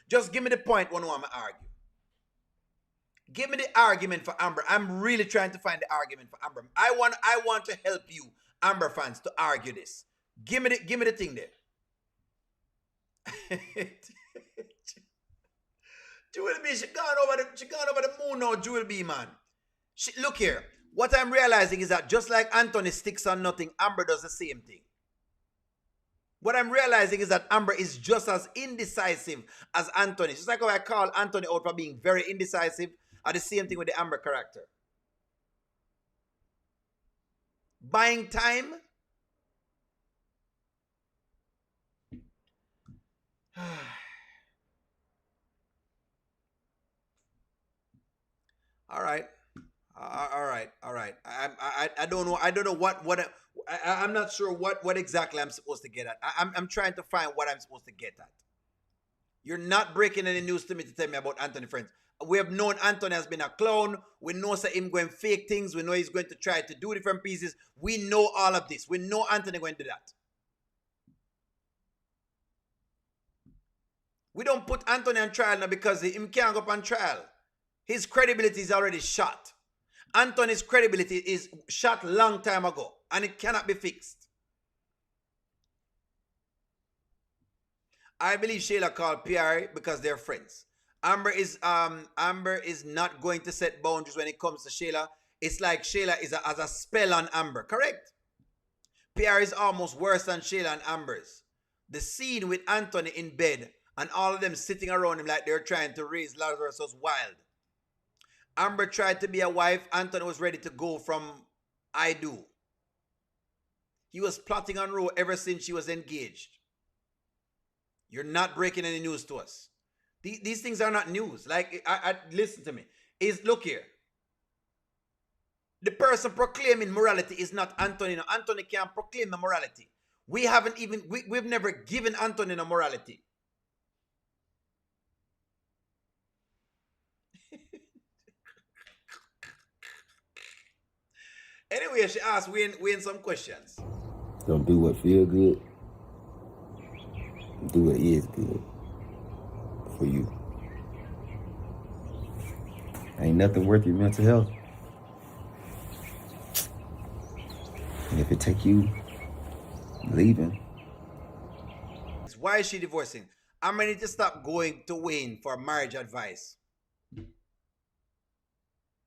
C: Just give me the point one I'm argue. Give me the argument for Amber. I'm really trying to find the argument for Amber. I want to help you, Amber fans, to argue this. Give me the thing there. Jewel B, she gone over the moon now, Jewel B, man. Look here. What I'm realizing is that just like Anthony sticks on nothing, Amber does the same thing. What I'm realizing is that Amber is just as indecisive as Anthony. Just like how I call Anthony out for being very indecisive, are the same thing with the Amber character. Buying time. All right. All right. I don't know. I don't know what I'm not sure what exactly I'm supposed to get at. I'm trying to find what I'm supposed to get at. You're not breaking any news to me to tell me about Anthony Friends. We have known Anthony has been a clown. We know him going fake things. We know he's going to try to do different pieces. We know all of this. We know Anthony going to do that. We don't put Anthony on trial now because he can't go up on trial. His credibility is already shot. Anthony's credibility is shot long time ago, and it cannot be fixed. I believe Shayla called PR because they're friends. Amber is not going to set boundaries when it comes to Shayla. It's like Shayla has a spell on Amber, correct? PR is almost worse than Shayla and Amber's. The scene with Anthony in bed and all of them sitting around him like they're trying to raise Lazarus was wild. Amber tried to be a wife. Anthony was ready to go from I do. He was plotting on Ro ever since she was engaged. You're not breaking any news to us. These things are not news. Like, listen to me. Look here. The person proclaiming morality is not Anthony. No, Anthony can't proclaim the morality. We've never given Anthony a morality. Anyway, she asked Wayne some questions.
F: Don't do what feel good. Do what is good for you. Ain't nothing worth your mental health. And if it take you leaving.
C: Why is she divorcing? I'm ready to stop going to Wayne for marriage advice.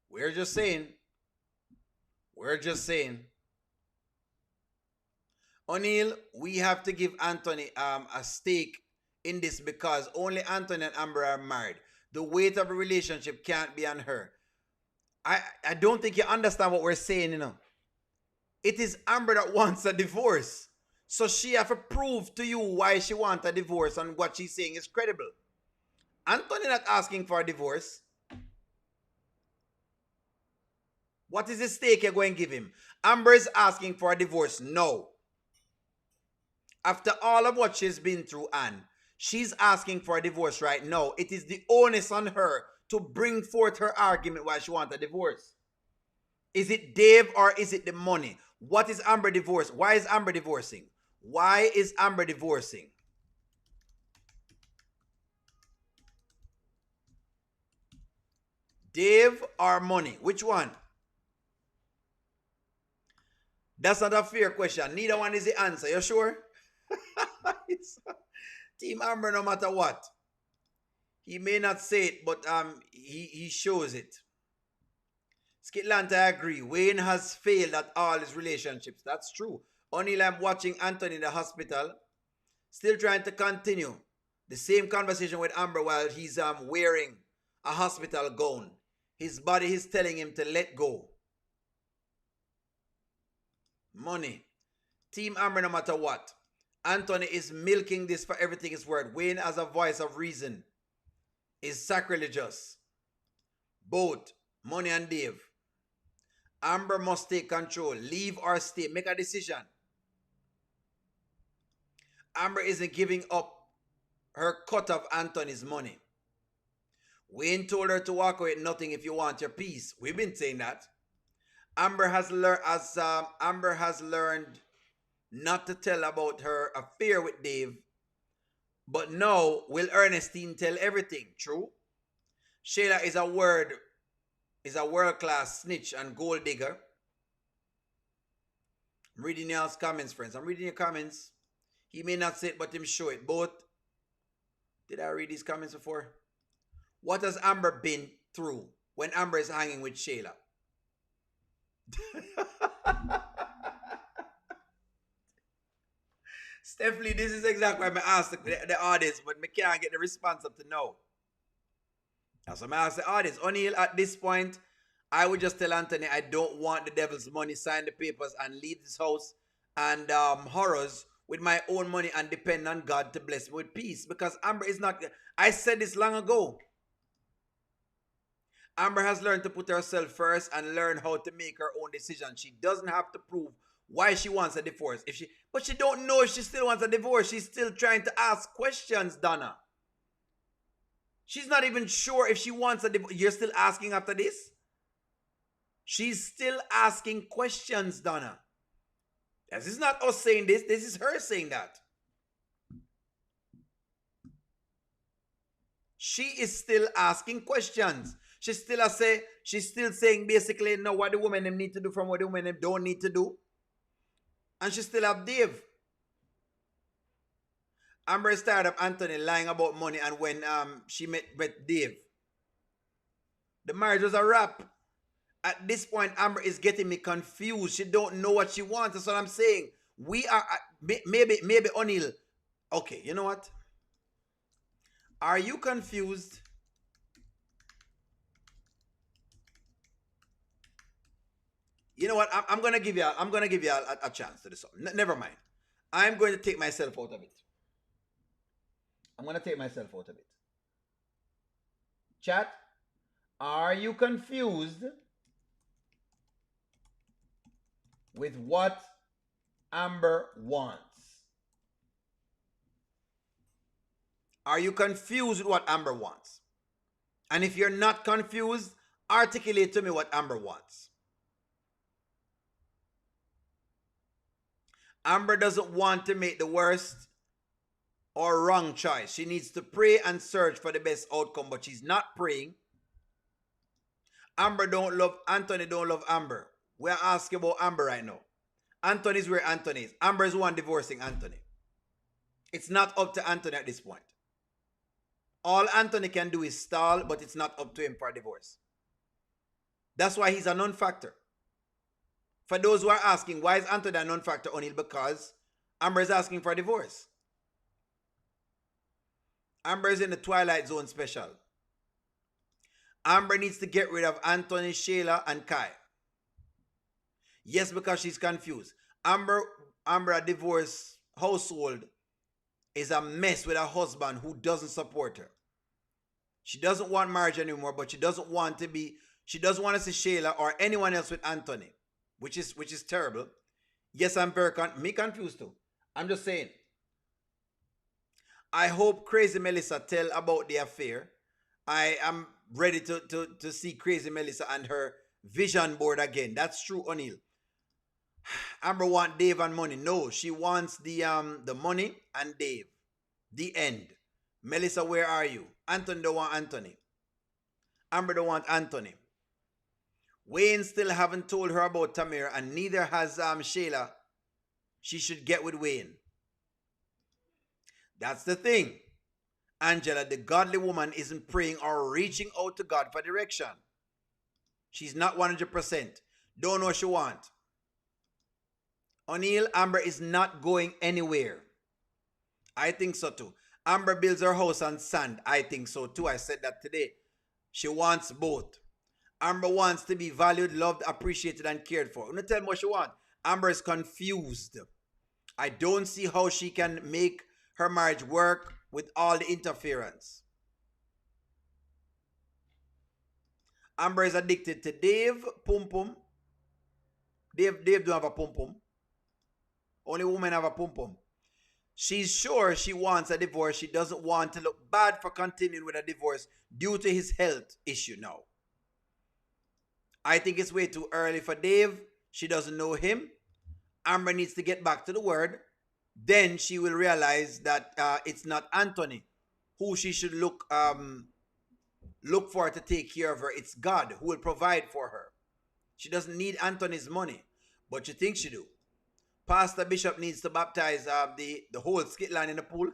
C: We're just saying. O'Neill, we have to give Anthony a stake in this because only Anthony and Amber are married. The weight of a relationship can't be on her. I don't think you understand what we're saying, you know. It is Amber that wants a divorce. So she have to prove to you why she wants a divorce and what she's saying is credible. Anthony not asking for a divorce. What is the stake you're going to give him? Amber is asking for a divorce. No. After all of what she's been through, Anne, she's asking for a divorce right now. It is the onus on her to bring forth her argument why she wants a divorce. Is it Dave or is it the money? What is Amber divorce? Why is Amber divorcing? Why is Amber divorcing? Dave or money? Which one? That's not a fair question. Neither one is the answer. You sure? Team Amber no matter what. He may not say it, but he shows it. Skitland, I agree. Wayne has failed at all his relationships. That's true. O'Neill, I'm watching Anthony in the hospital. Still trying to continue the same conversation with Amber while he's wearing a hospital gown. His body is telling him to let go. Money. Team Amber no matter what. Anthony is milking this for everything it's worth. Wayne as a voice of reason is sacrilegious. Both Money and Dave. Amber must take control. Leave or stay. Make a decision. Amber isn't giving up her cut of Anthony's money. Wayne told her to walk away with nothing if you want your peace. We've been saying that. Amber has learned not to tell about her affair with Dave, but now will Ernestine tell everything? True. Shayla is a world-class snitch and gold digger. I'm reading y'all's comments, friends. I'm reading your comments. He may not say it, but him show it. Both. Did I read these comments before? What has Amber been through when Amber is hanging with Shayla? Stephanie, this is exactly what I asked the audience, but I can't get the response up to now. That's what I asked the audience. O'Neal, at this point, I would just tell Anthony I don't want the devil's money, sign the papers, and leave this house and horrors with my own money and depend on God to bless me with peace. Because Amber is not... I said this long ago. Amber has learned to put herself first and learn how to make her own decision. She doesn't have to prove why she wants a divorce. But she don't know if she still wants a divorce. She's still trying to ask questions, Donna. She's not even sure if she wants a divorce. You're still asking after this? She's still asking questions, Donna. This is not us saying this. This is her saying that. She is still asking questions. She's still saying basically no what the women them need to do from what the women them don't need to do. And she still have Dave. Amber is tired of Anthony lying about money and when she met Dave. The marriage was a wrap. At this point, Amber is getting me confused. She don't know what she wants. That's what I'm saying. We are, maybe O'Neal. Okay, you know what? Are you confused? You know what? I'm gonna give you a chance to this. Never mind. I'm going to take myself out of it. I'm gonna take myself out of it. Chat, are you confused with what Amber wants? Are you confused with what Amber wants? And if you're not confused, articulate to me what Amber wants. Amber doesn't want to make the worst or wrong choice. She needs to pray and search for the best outcome, but she's not praying. Amber don't love Anthony, don't love Amber. We're asking about Amber right now. Anthony's where Anthony is. Amber is the one divorcing Anthony. It's not up to Anthony at this point. All Anthony can do is stall, but it's not up to him for a divorce. That's why he's a non-factor. For those who are asking, why is Anthony a non-factor, O'Neal? Because Amber is asking for a divorce. Amber is in the Twilight Zone special. Amber needs to get rid of Anthony, Shayla, and Kai. Yes, because she's confused. Amber, a divorced household, is a mess with a husband who doesn't support her. She doesn't want marriage anymore, but she doesn't want to see Shayla or anyone else with Anthony, which is terrible. Yes, I'm very confused too. I'm just saying. I hope Crazy Melissa tell about the affair. I am ready to see Crazy Melissa and her vision board again. That's true, O'Neal. Amber want Dave and money. No, she wants the money and Dave. The end. Melissa, where are you? Anthony don't want Anthony. Amber don't want Anthony. Wayne still haven't told her about Tamir, and neither has Shayla. She should get with Wayne. That's the thing. Angela, the godly woman, isn't praying or reaching out to God for direction. She's not 100%. Don't know what she wants. O'Neal, Amber is not going anywhere. I think so too. Amber builds her house on sand. I think so too. I said that today. She wants both. Amber wants to be valued, loved, appreciated, and cared for. I'm going to tell me what she wants. Amber is confused. I don't see how she can make her marriage work with all the interference. Amber is addicted to Dave. Pum pum. Dave don't have a pum pum. Only women have a pum pum. She's sure she wants a divorce. She doesn't want to look bad for continuing with a divorce due to his health issue now. I think it's way too early for Dave. She doesn't know him. Amber needs to get back to the word. Then she will realize that it's not Anthony who she should look for to take care of her. It's God who will provide for her. She doesn't need Anthony's money, but she thinks she do. Pastor Bishop needs to baptize the whole skit line in the pool.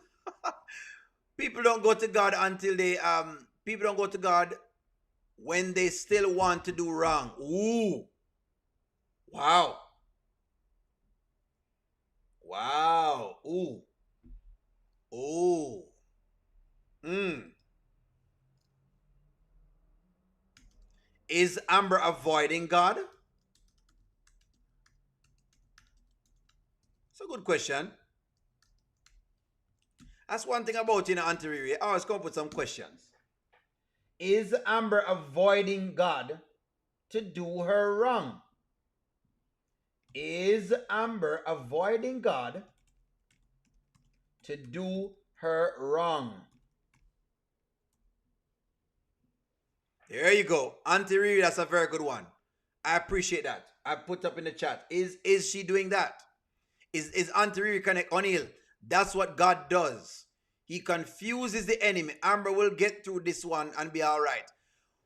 C: People don't go to God until they people don't go to God when they still want to do wrong. Ooh. Wow. Wow. Ooh. Ooh. Is Amber avoiding God? It's a good question. That's one thing about Auntie Riri. I always come up with some questions. Is Amber avoiding God to do her wrong? Is Amber avoiding God to do her wrong? There you go. Auntie Riri, that's a very good one. I appreciate that. I put up in the chat. Is she doing that? Is Auntie Riri connect? O'Neill, that's what God does. He confuses the enemy. Amber will get through this one and be all right.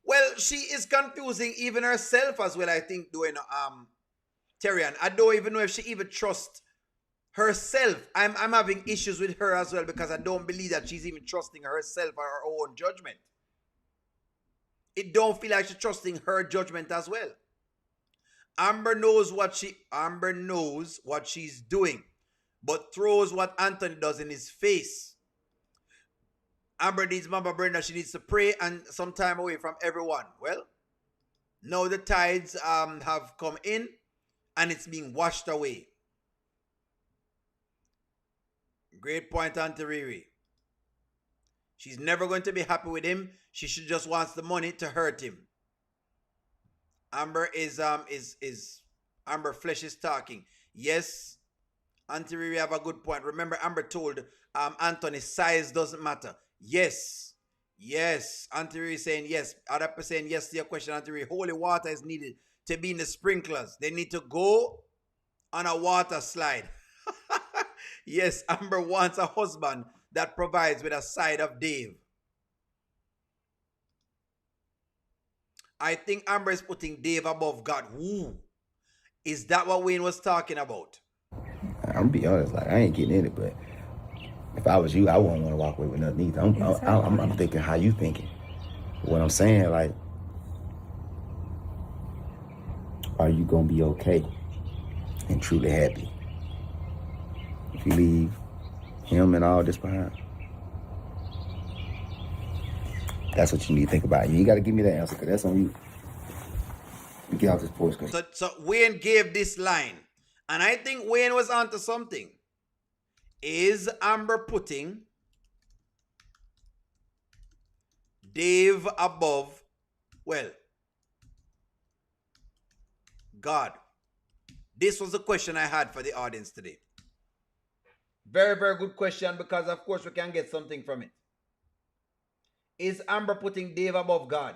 C: Well, she is confusing even herself as well, I think, doing Terrian. I don't even know if she even trusts herself. I'm having issues with her as well because I don't believe that she's even trusting herself or her own judgment. It don't feel like she's trusting her judgment as well. Amber knows what she's doing, but throws what Anthony does in his face. Amber needs Mama Brenda. She needs to pray and some time away from everyone. Well, now the tides have come in and it's being washed away. Great point, Auntie Riri. She's never going to be happy with him. She just wants the money to hurt him. Amber Amber flesh is talking. Yes, Auntie Riri have a good point. Remember, Amber told Anthony size doesn't matter. Yes. Auntie Riri saying yes. Other people saying yes to your question, Auntie Riri. Holy water is needed to be in the sprinklers. They need to go on a water slide. Yes, Amber wants a husband that provides with a side of Dave. I think Amber is putting Dave above God. Ooh. Is that what Wayne was talking about?
F: I'm gonna be honest, like I ain't getting in it, but if I was you, I wouldn't want to walk away with nothing either. I'm thinking how you thinking. What I'm saying, like, are you gonna be okay and truly happy if you leave him and all this behind? That's what you need to think about. You ain't got to give me that answer because that's on you. You get out this porch.
C: So Wayne gave this line, and I think Wayne was onto something. Is Amber putting Dave above, well, God? This was the question I had for the audience today. Very, very good question because, of course, we can get something from it. Is Amber putting Dave above God?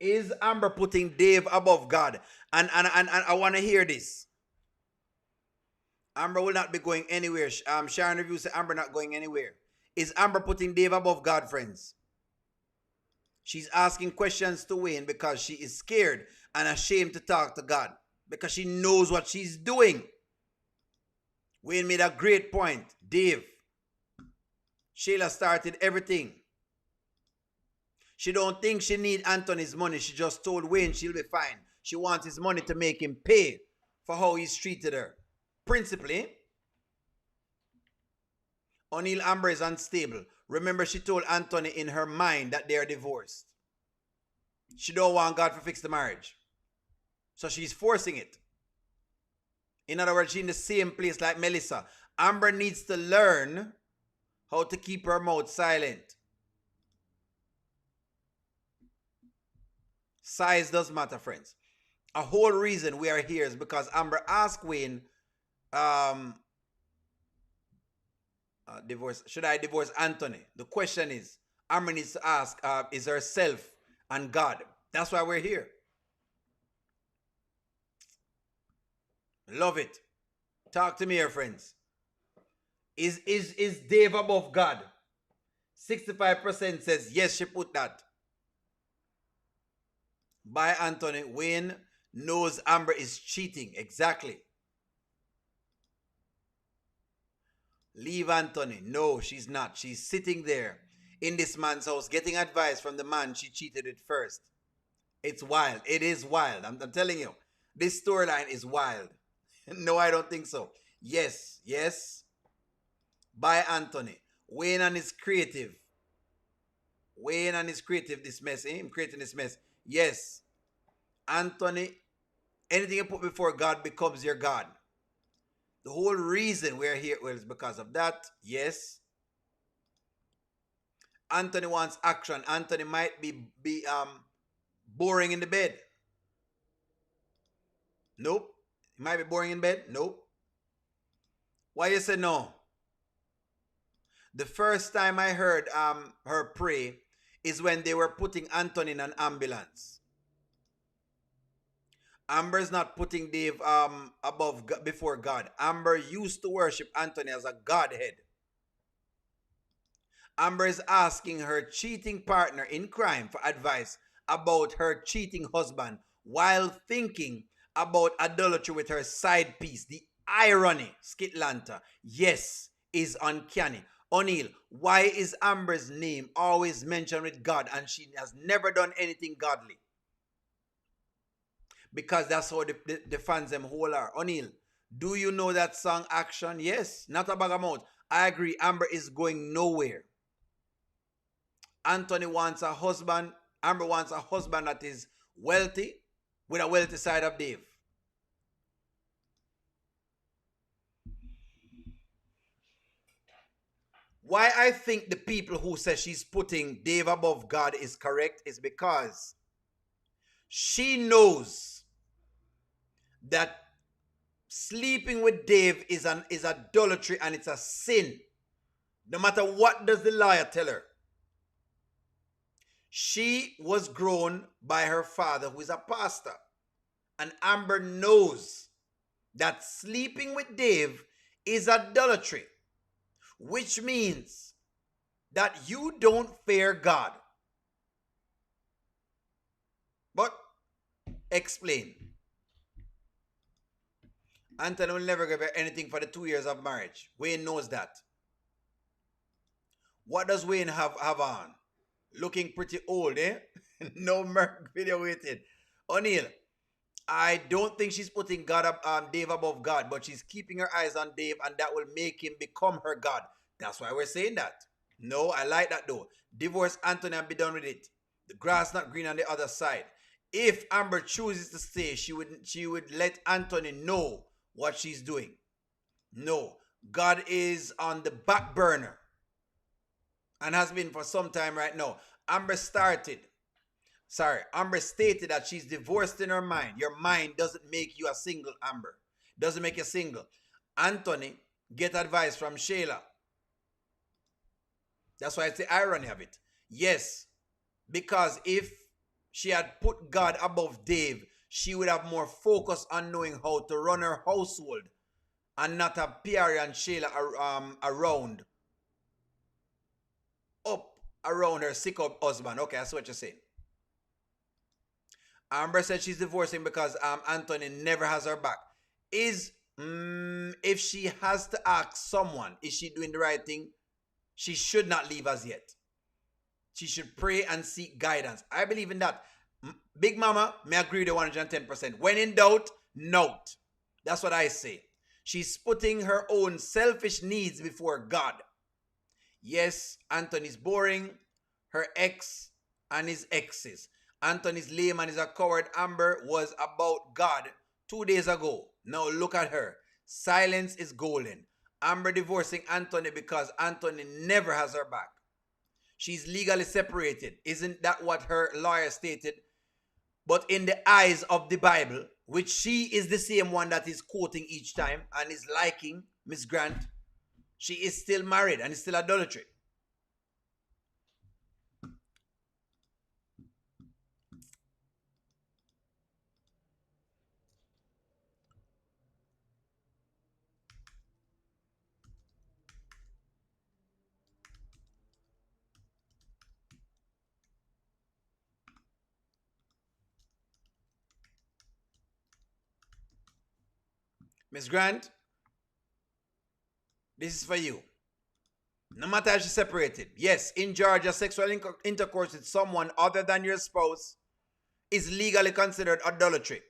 C: Is Amber putting Dave above God? And I want to hear this. Amber will not be going anywhere. Sharon Review said Amber not going anywhere. Is Amber putting Dave above God, friends? She's asking questions to Wayne because she is scared and ashamed to talk to God because she knows what she's doing. Wayne made a great point. Dave, Shayla started everything. She don't think she need Anthony's money. She just told Wayne she'll be fine. She wants his money to make him pay for how he's treated her. Principally, O'Neill Amber is unstable. Remember, she told Anthony in her mind that they are divorced. She don't want God to fix the marriage. So she's forcing it. In other words, she's in the same place like Melissa. Amber needs to learn how to keep her mouth silent. Size does matter, friends. A whole reason we are here is because Amber asked Wayne, um, divorce. Should I divorce Anthony? The question is, Amber needs to ask, is herself and God. That's why we're here. Love it. Talk to me here, friends. Is Dave above God? 65% says yes, she put that. By Anthony, Wayne knows Amber is cheating. Exactly. Leave Anthony. No, she's not. She's sitting there in this man's house getting advice from the man she cheated with first. It's wild. It is wild. I'm telling you. This storyline is wild. No, I don't think so. Yes. Yes. By Anthony. Wayne and his creative. Wayne and his creative, this mess. Him creating this mess. Yes. Anthony, anything you put before God becomes your God. The whole reason we're here is because of that. Yes. Anthony wants action. Anthony might be boring in the bed. Nope. He might be boring in bed. Nope. Why you say no? The first time I heard her pray is when they were putting Anthony in an ambulance. Amber's not putting Dave before God. Amber used to worship Anthony as a godhead. Amber is asking her cheating partner in crime for advice about her cheating husband while thinking about adultery with her side piece. The irony, Skitlanta, yes, is uncanny. O'Neill, why is Amber's name always mentioned with God and she has never done anything godly? Because that's how the fans them whole are. O'Neill, do you know that song Action? Yes, not a bag of mouth. I agree, Amber is going nowhere. Anthony wants a husband. Amber wants a husband that is wealthy with a wealthy side of Dave. Why I think the people who say she's putting Dave above God is correct is because she knows that sleeping with Dave is adultery and it's a sin. No matter what does the liar tell her. She was grown by her father, who is a pastor. And Amber knows that sleeping with Dave is adultery, which means that you don't fear God. But explain. Anthony will never give her anything for the 2 years of marriage. Wayne knows that. What does Wayne have on? Looking pretty old, eh? No Merc video waiting. O'Neill, I don't think she's putting Dave above God, but she's keeping her eyes on Dave, and that will make him become her God. That's why we're saying that. No, I like that though. Divorce Anthony and be done with it. The grass not green on the other side. If Amber chooses to stay, she would let Anthony know what she's doing. No, God is on the back burner and has been for some time right now. Amber stated that she's divorced in her mind. Your mind doesn't make you a single, Amber. Doesn't make you single. Anthony get advice from Shayla. That's why it's the irony of it. Yes, because if she had put God above Dave, she would have more focus on knowing how to run her household and not have Pierre and Shayla around her sick husband. Okay, that's what you're saying. Amber said she's divorcing because Anthony never has her back. If she has to ask someone, is she doing the right thing? She should not leave as yet. She should pray and seek guidance. I believe in that. Big Mama, may agree with 110%. When in doubt, note. That's what I say. She's putting her own selfish needs before God. Yes, Anthony's boring. Her ex and his exes. Anthony's lame and is a coward. Amber was about God 2 days ago. Now look at her. Silence is golden. Amber divorcing Anthony because Anthony never has her back. She's legally separated. Isn't that what her lawyer stated? But in the eyes of the Bible, which she is the same one that is quoting each time and is liking Miss Grant, she is still married and it's still adultery. Miss Grant, this is for you. No matter how she's separated. Yes, in Georgia, sexual intercourse with someone other than your spouse is legally considered adultery.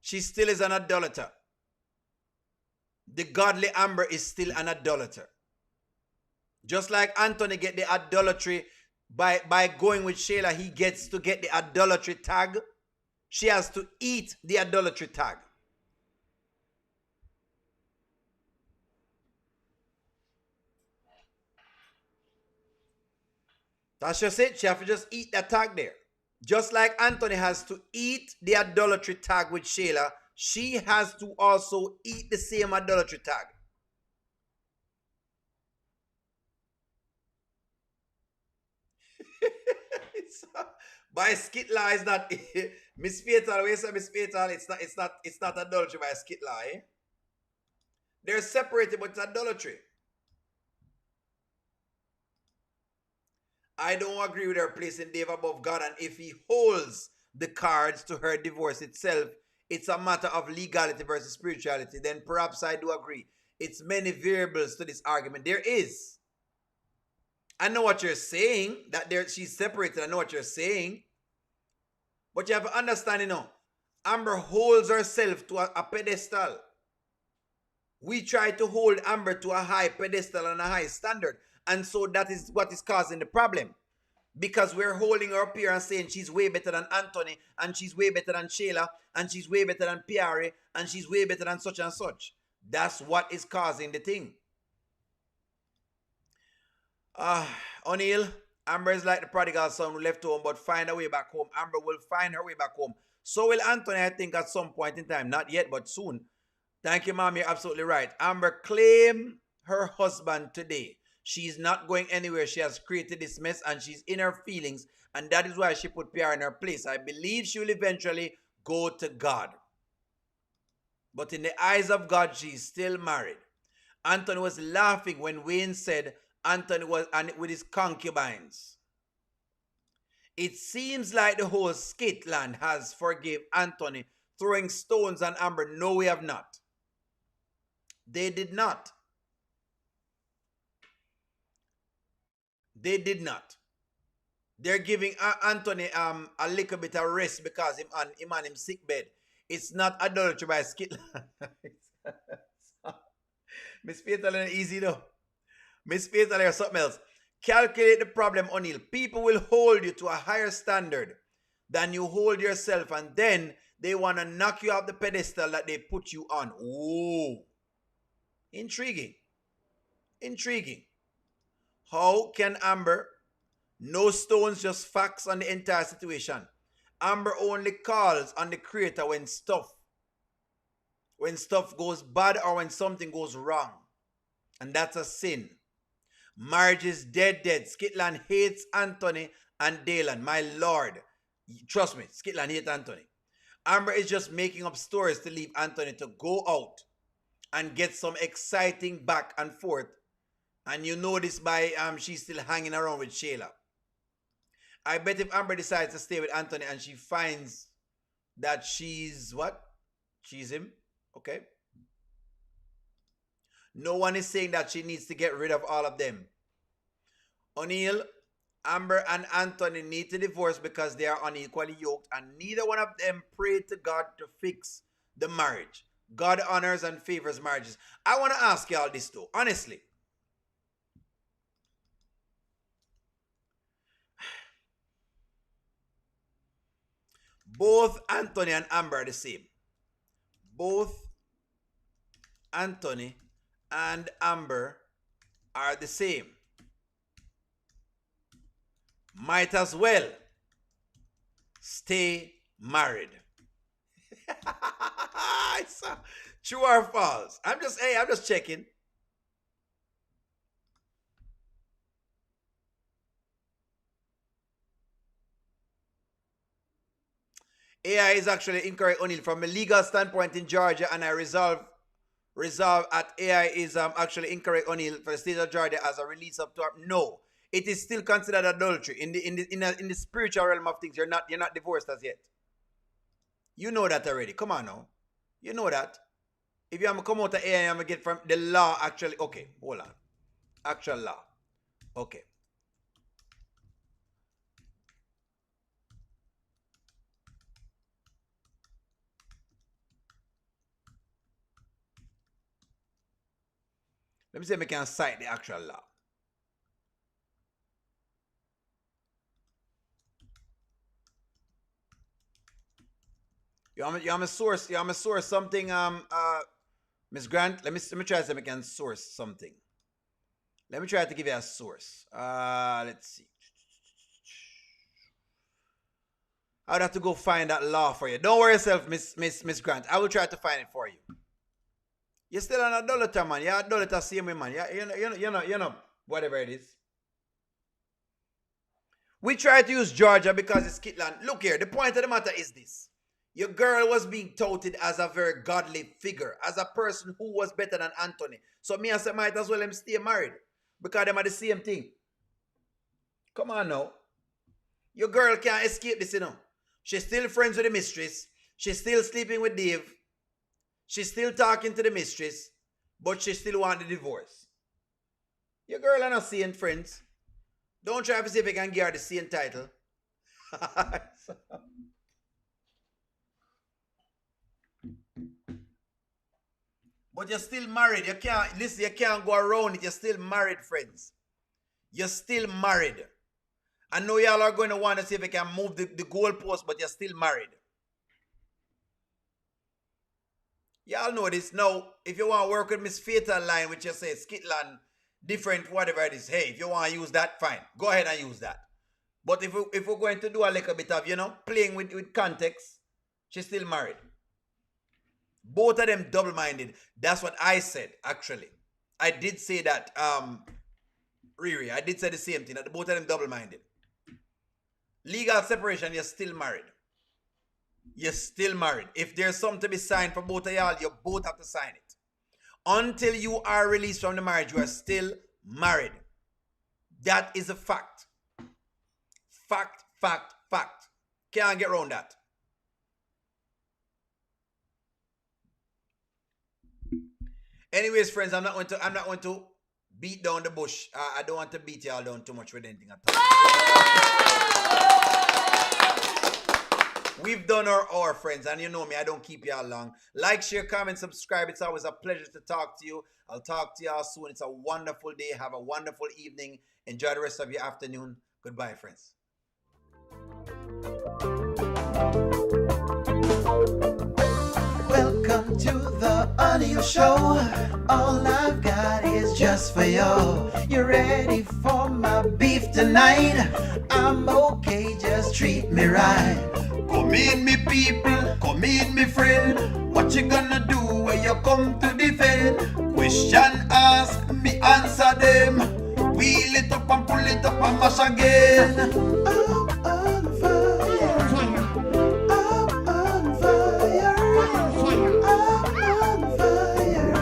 C: She still is an idolater. The godly Amber is still an idolater. Just like Anthony get the idolatry by going with Shayla, he gets to get the idolatry tag. She has to eat the idolatry tag. That's just it. She has to just eat that tag there. Just like Anthony has to eat the idolatry tag with Shayla, she has to also eat the same idolatry tag. By skit lie is not Miss Fatal. Where you say Miss Fatal? It's not adultery by skit lie. They're separated, but it's idolatry. I don't agree with her placing Dave above God, and if he holds the cards to her divorce itself, it's a matter of legality versus spirituality, then perhaps I do agree. It's many variables to this argument. There is. I know what you're saying, that she's separated. I know what you're saying. But you have to understand, Amber holds herself to a pedestal. We try to hold Amber to a high pedestal and a high standard. And so that is what is causing the problem. Because we're holding her up here and saying she's way better than Anthony, and she's way better than Shayla, and she's way better than Pierre, and she's way better than such and such. That's what is causing the thing. O'Neill, Amber is like the prodigal son who left home but find a way back home. Amber will find her way back home. So will Anthony, I think, at some point in time. Not yet, but soon. Thank you, Mom. You're absolutely right. Amber claimed her husband today. She's not going anywhere. She has created this mess and she's in her feelings. And that is why she put Pierre in her place. I believe she will eventually go to God. But in the eyes of God, she's still married. Anthony was laughing when Wayne said Anthony was with his concubines. It seems like the whole Skitland has forgive Anthony throwing stones on Amber. No, we have not. They did not. They did not. They're giving Anthony a little bit of rest because him on him sick bed. It's not adultery by Skitland. Miss Fatal ain't easy though. Miss Fatal or something else. Calculate the problem, O'Neill. People will hold you to a higher standard than you hold yourself, and then they want to knock you off the pedestal that they put you on. Ooh. Intriguing. Intriguing. How can Amber, no stones, just facts on the entire situation? Amber only calls on the creator when stuff goes bad or when something goes wrong. And that's a sin. Marriage is dead. Skitland hates Anthony and Dalen. My Lord. Trust me, Skitland hates Anthony. Amber is just making up stories to leave Anthony to go out and get some exciting back and forth. And you know this by she's still hanging around with Shayla. I bet if Amber decides to stay with Anthony and she finds that she's what? She's him. Okay. No one is saying that she needs to get rid of all of them. O'Neill, Amber and Anthony need to divorce because they are unequally yoked and neither one of them prayed to God to fix the marriage. God honors and favors marriages. I want to ask y'all this though, honestly. Both Anthony and Amber are the same. Both Anthony and Amber are the same. Might as well stay married. True or false? I'm just checking. AI is actually incorrect, O'Neill. From a legal standpoint in Georgia, and I resolve at AI is actually incorrect, O'Neill, for the state of Georgia as a release of tort. No, it is still considered adultery in the spiritual realm of things. You're not divorced as yet. You know that already. Come on now, you know that. If you have to come out of AI, I'm gonna get from the law actually. Okay, hold on. Actual law. Okay. Let me see if I can cite the actual law. You want me source something, Miss Grant? Let me try to see if I can source something. Let me try to give you a source. Let's see. I would have to go find that law for you. Don't worry yourself, Miss Grant. I will try to find it for you. You're still an idolater, man. You're an idolater, same way, man. You know, whatever it is. We try to use Georgia because it's Kitland. Look here, the point of the matter is this. Your girl was being touted as a very godly figure, as a person who was better than Anthony. So me, I said, might as well them stay married. Because them are the same thing. Come on now. Your girl can't escape this, you know. She's still friends with the mistress. She's still sleeping with Dave. She's still talking to the mistress. But she still wants the divorce. Your girl are not seeing friends. Don't try to see if you can get her the same title. But you're still married. You can't go around it. You're still married, friends. You're still married. I know y'all are going to want to see if you can move the goalpost, but you're still married. Y'all know this. Now, if you want to work with Miss Fatal line, which you say Skitland, different, whatever it is, hey, if you want to use that, fine. Go ahead and use that. But if we're going to do a little bit of, playing with context, she's still married. Both of them double-minded. That's what I said, actually. I did say that, Riri. I did say the same thing, that both of them double-minded. Legal separation, you're still married. You're still married. If there's something to be signed for both of y'all, you both have to sign it. Until you are released from the marriage, you are still married. That is a fact. Fact. Can't get around that. Anyways, friends, I'm not going to beat down the bush. I don't want to beat y'all down too much with anything at all. We've done our hour, friends, and you know me, I don't keep y'all long. Like, share, comment, subscribe. It's always a pleasure to talk to you. I'll talk to y'all soon. It's a wonderful day. Have a wonderful evening. Enjoy the rest of your afternoon. Goodbye, friends.
B: Welcome to the audio show. All I've got is just for you. You ready for my beef tonight? I'm okay, just treat me right. Come in, me people, come in, me friend. What you gonna do when you come to defend? Question ask, me answer them. Wheel it up and pull it up and mash again. I'm on fire. I'm on fire. I'm on fire.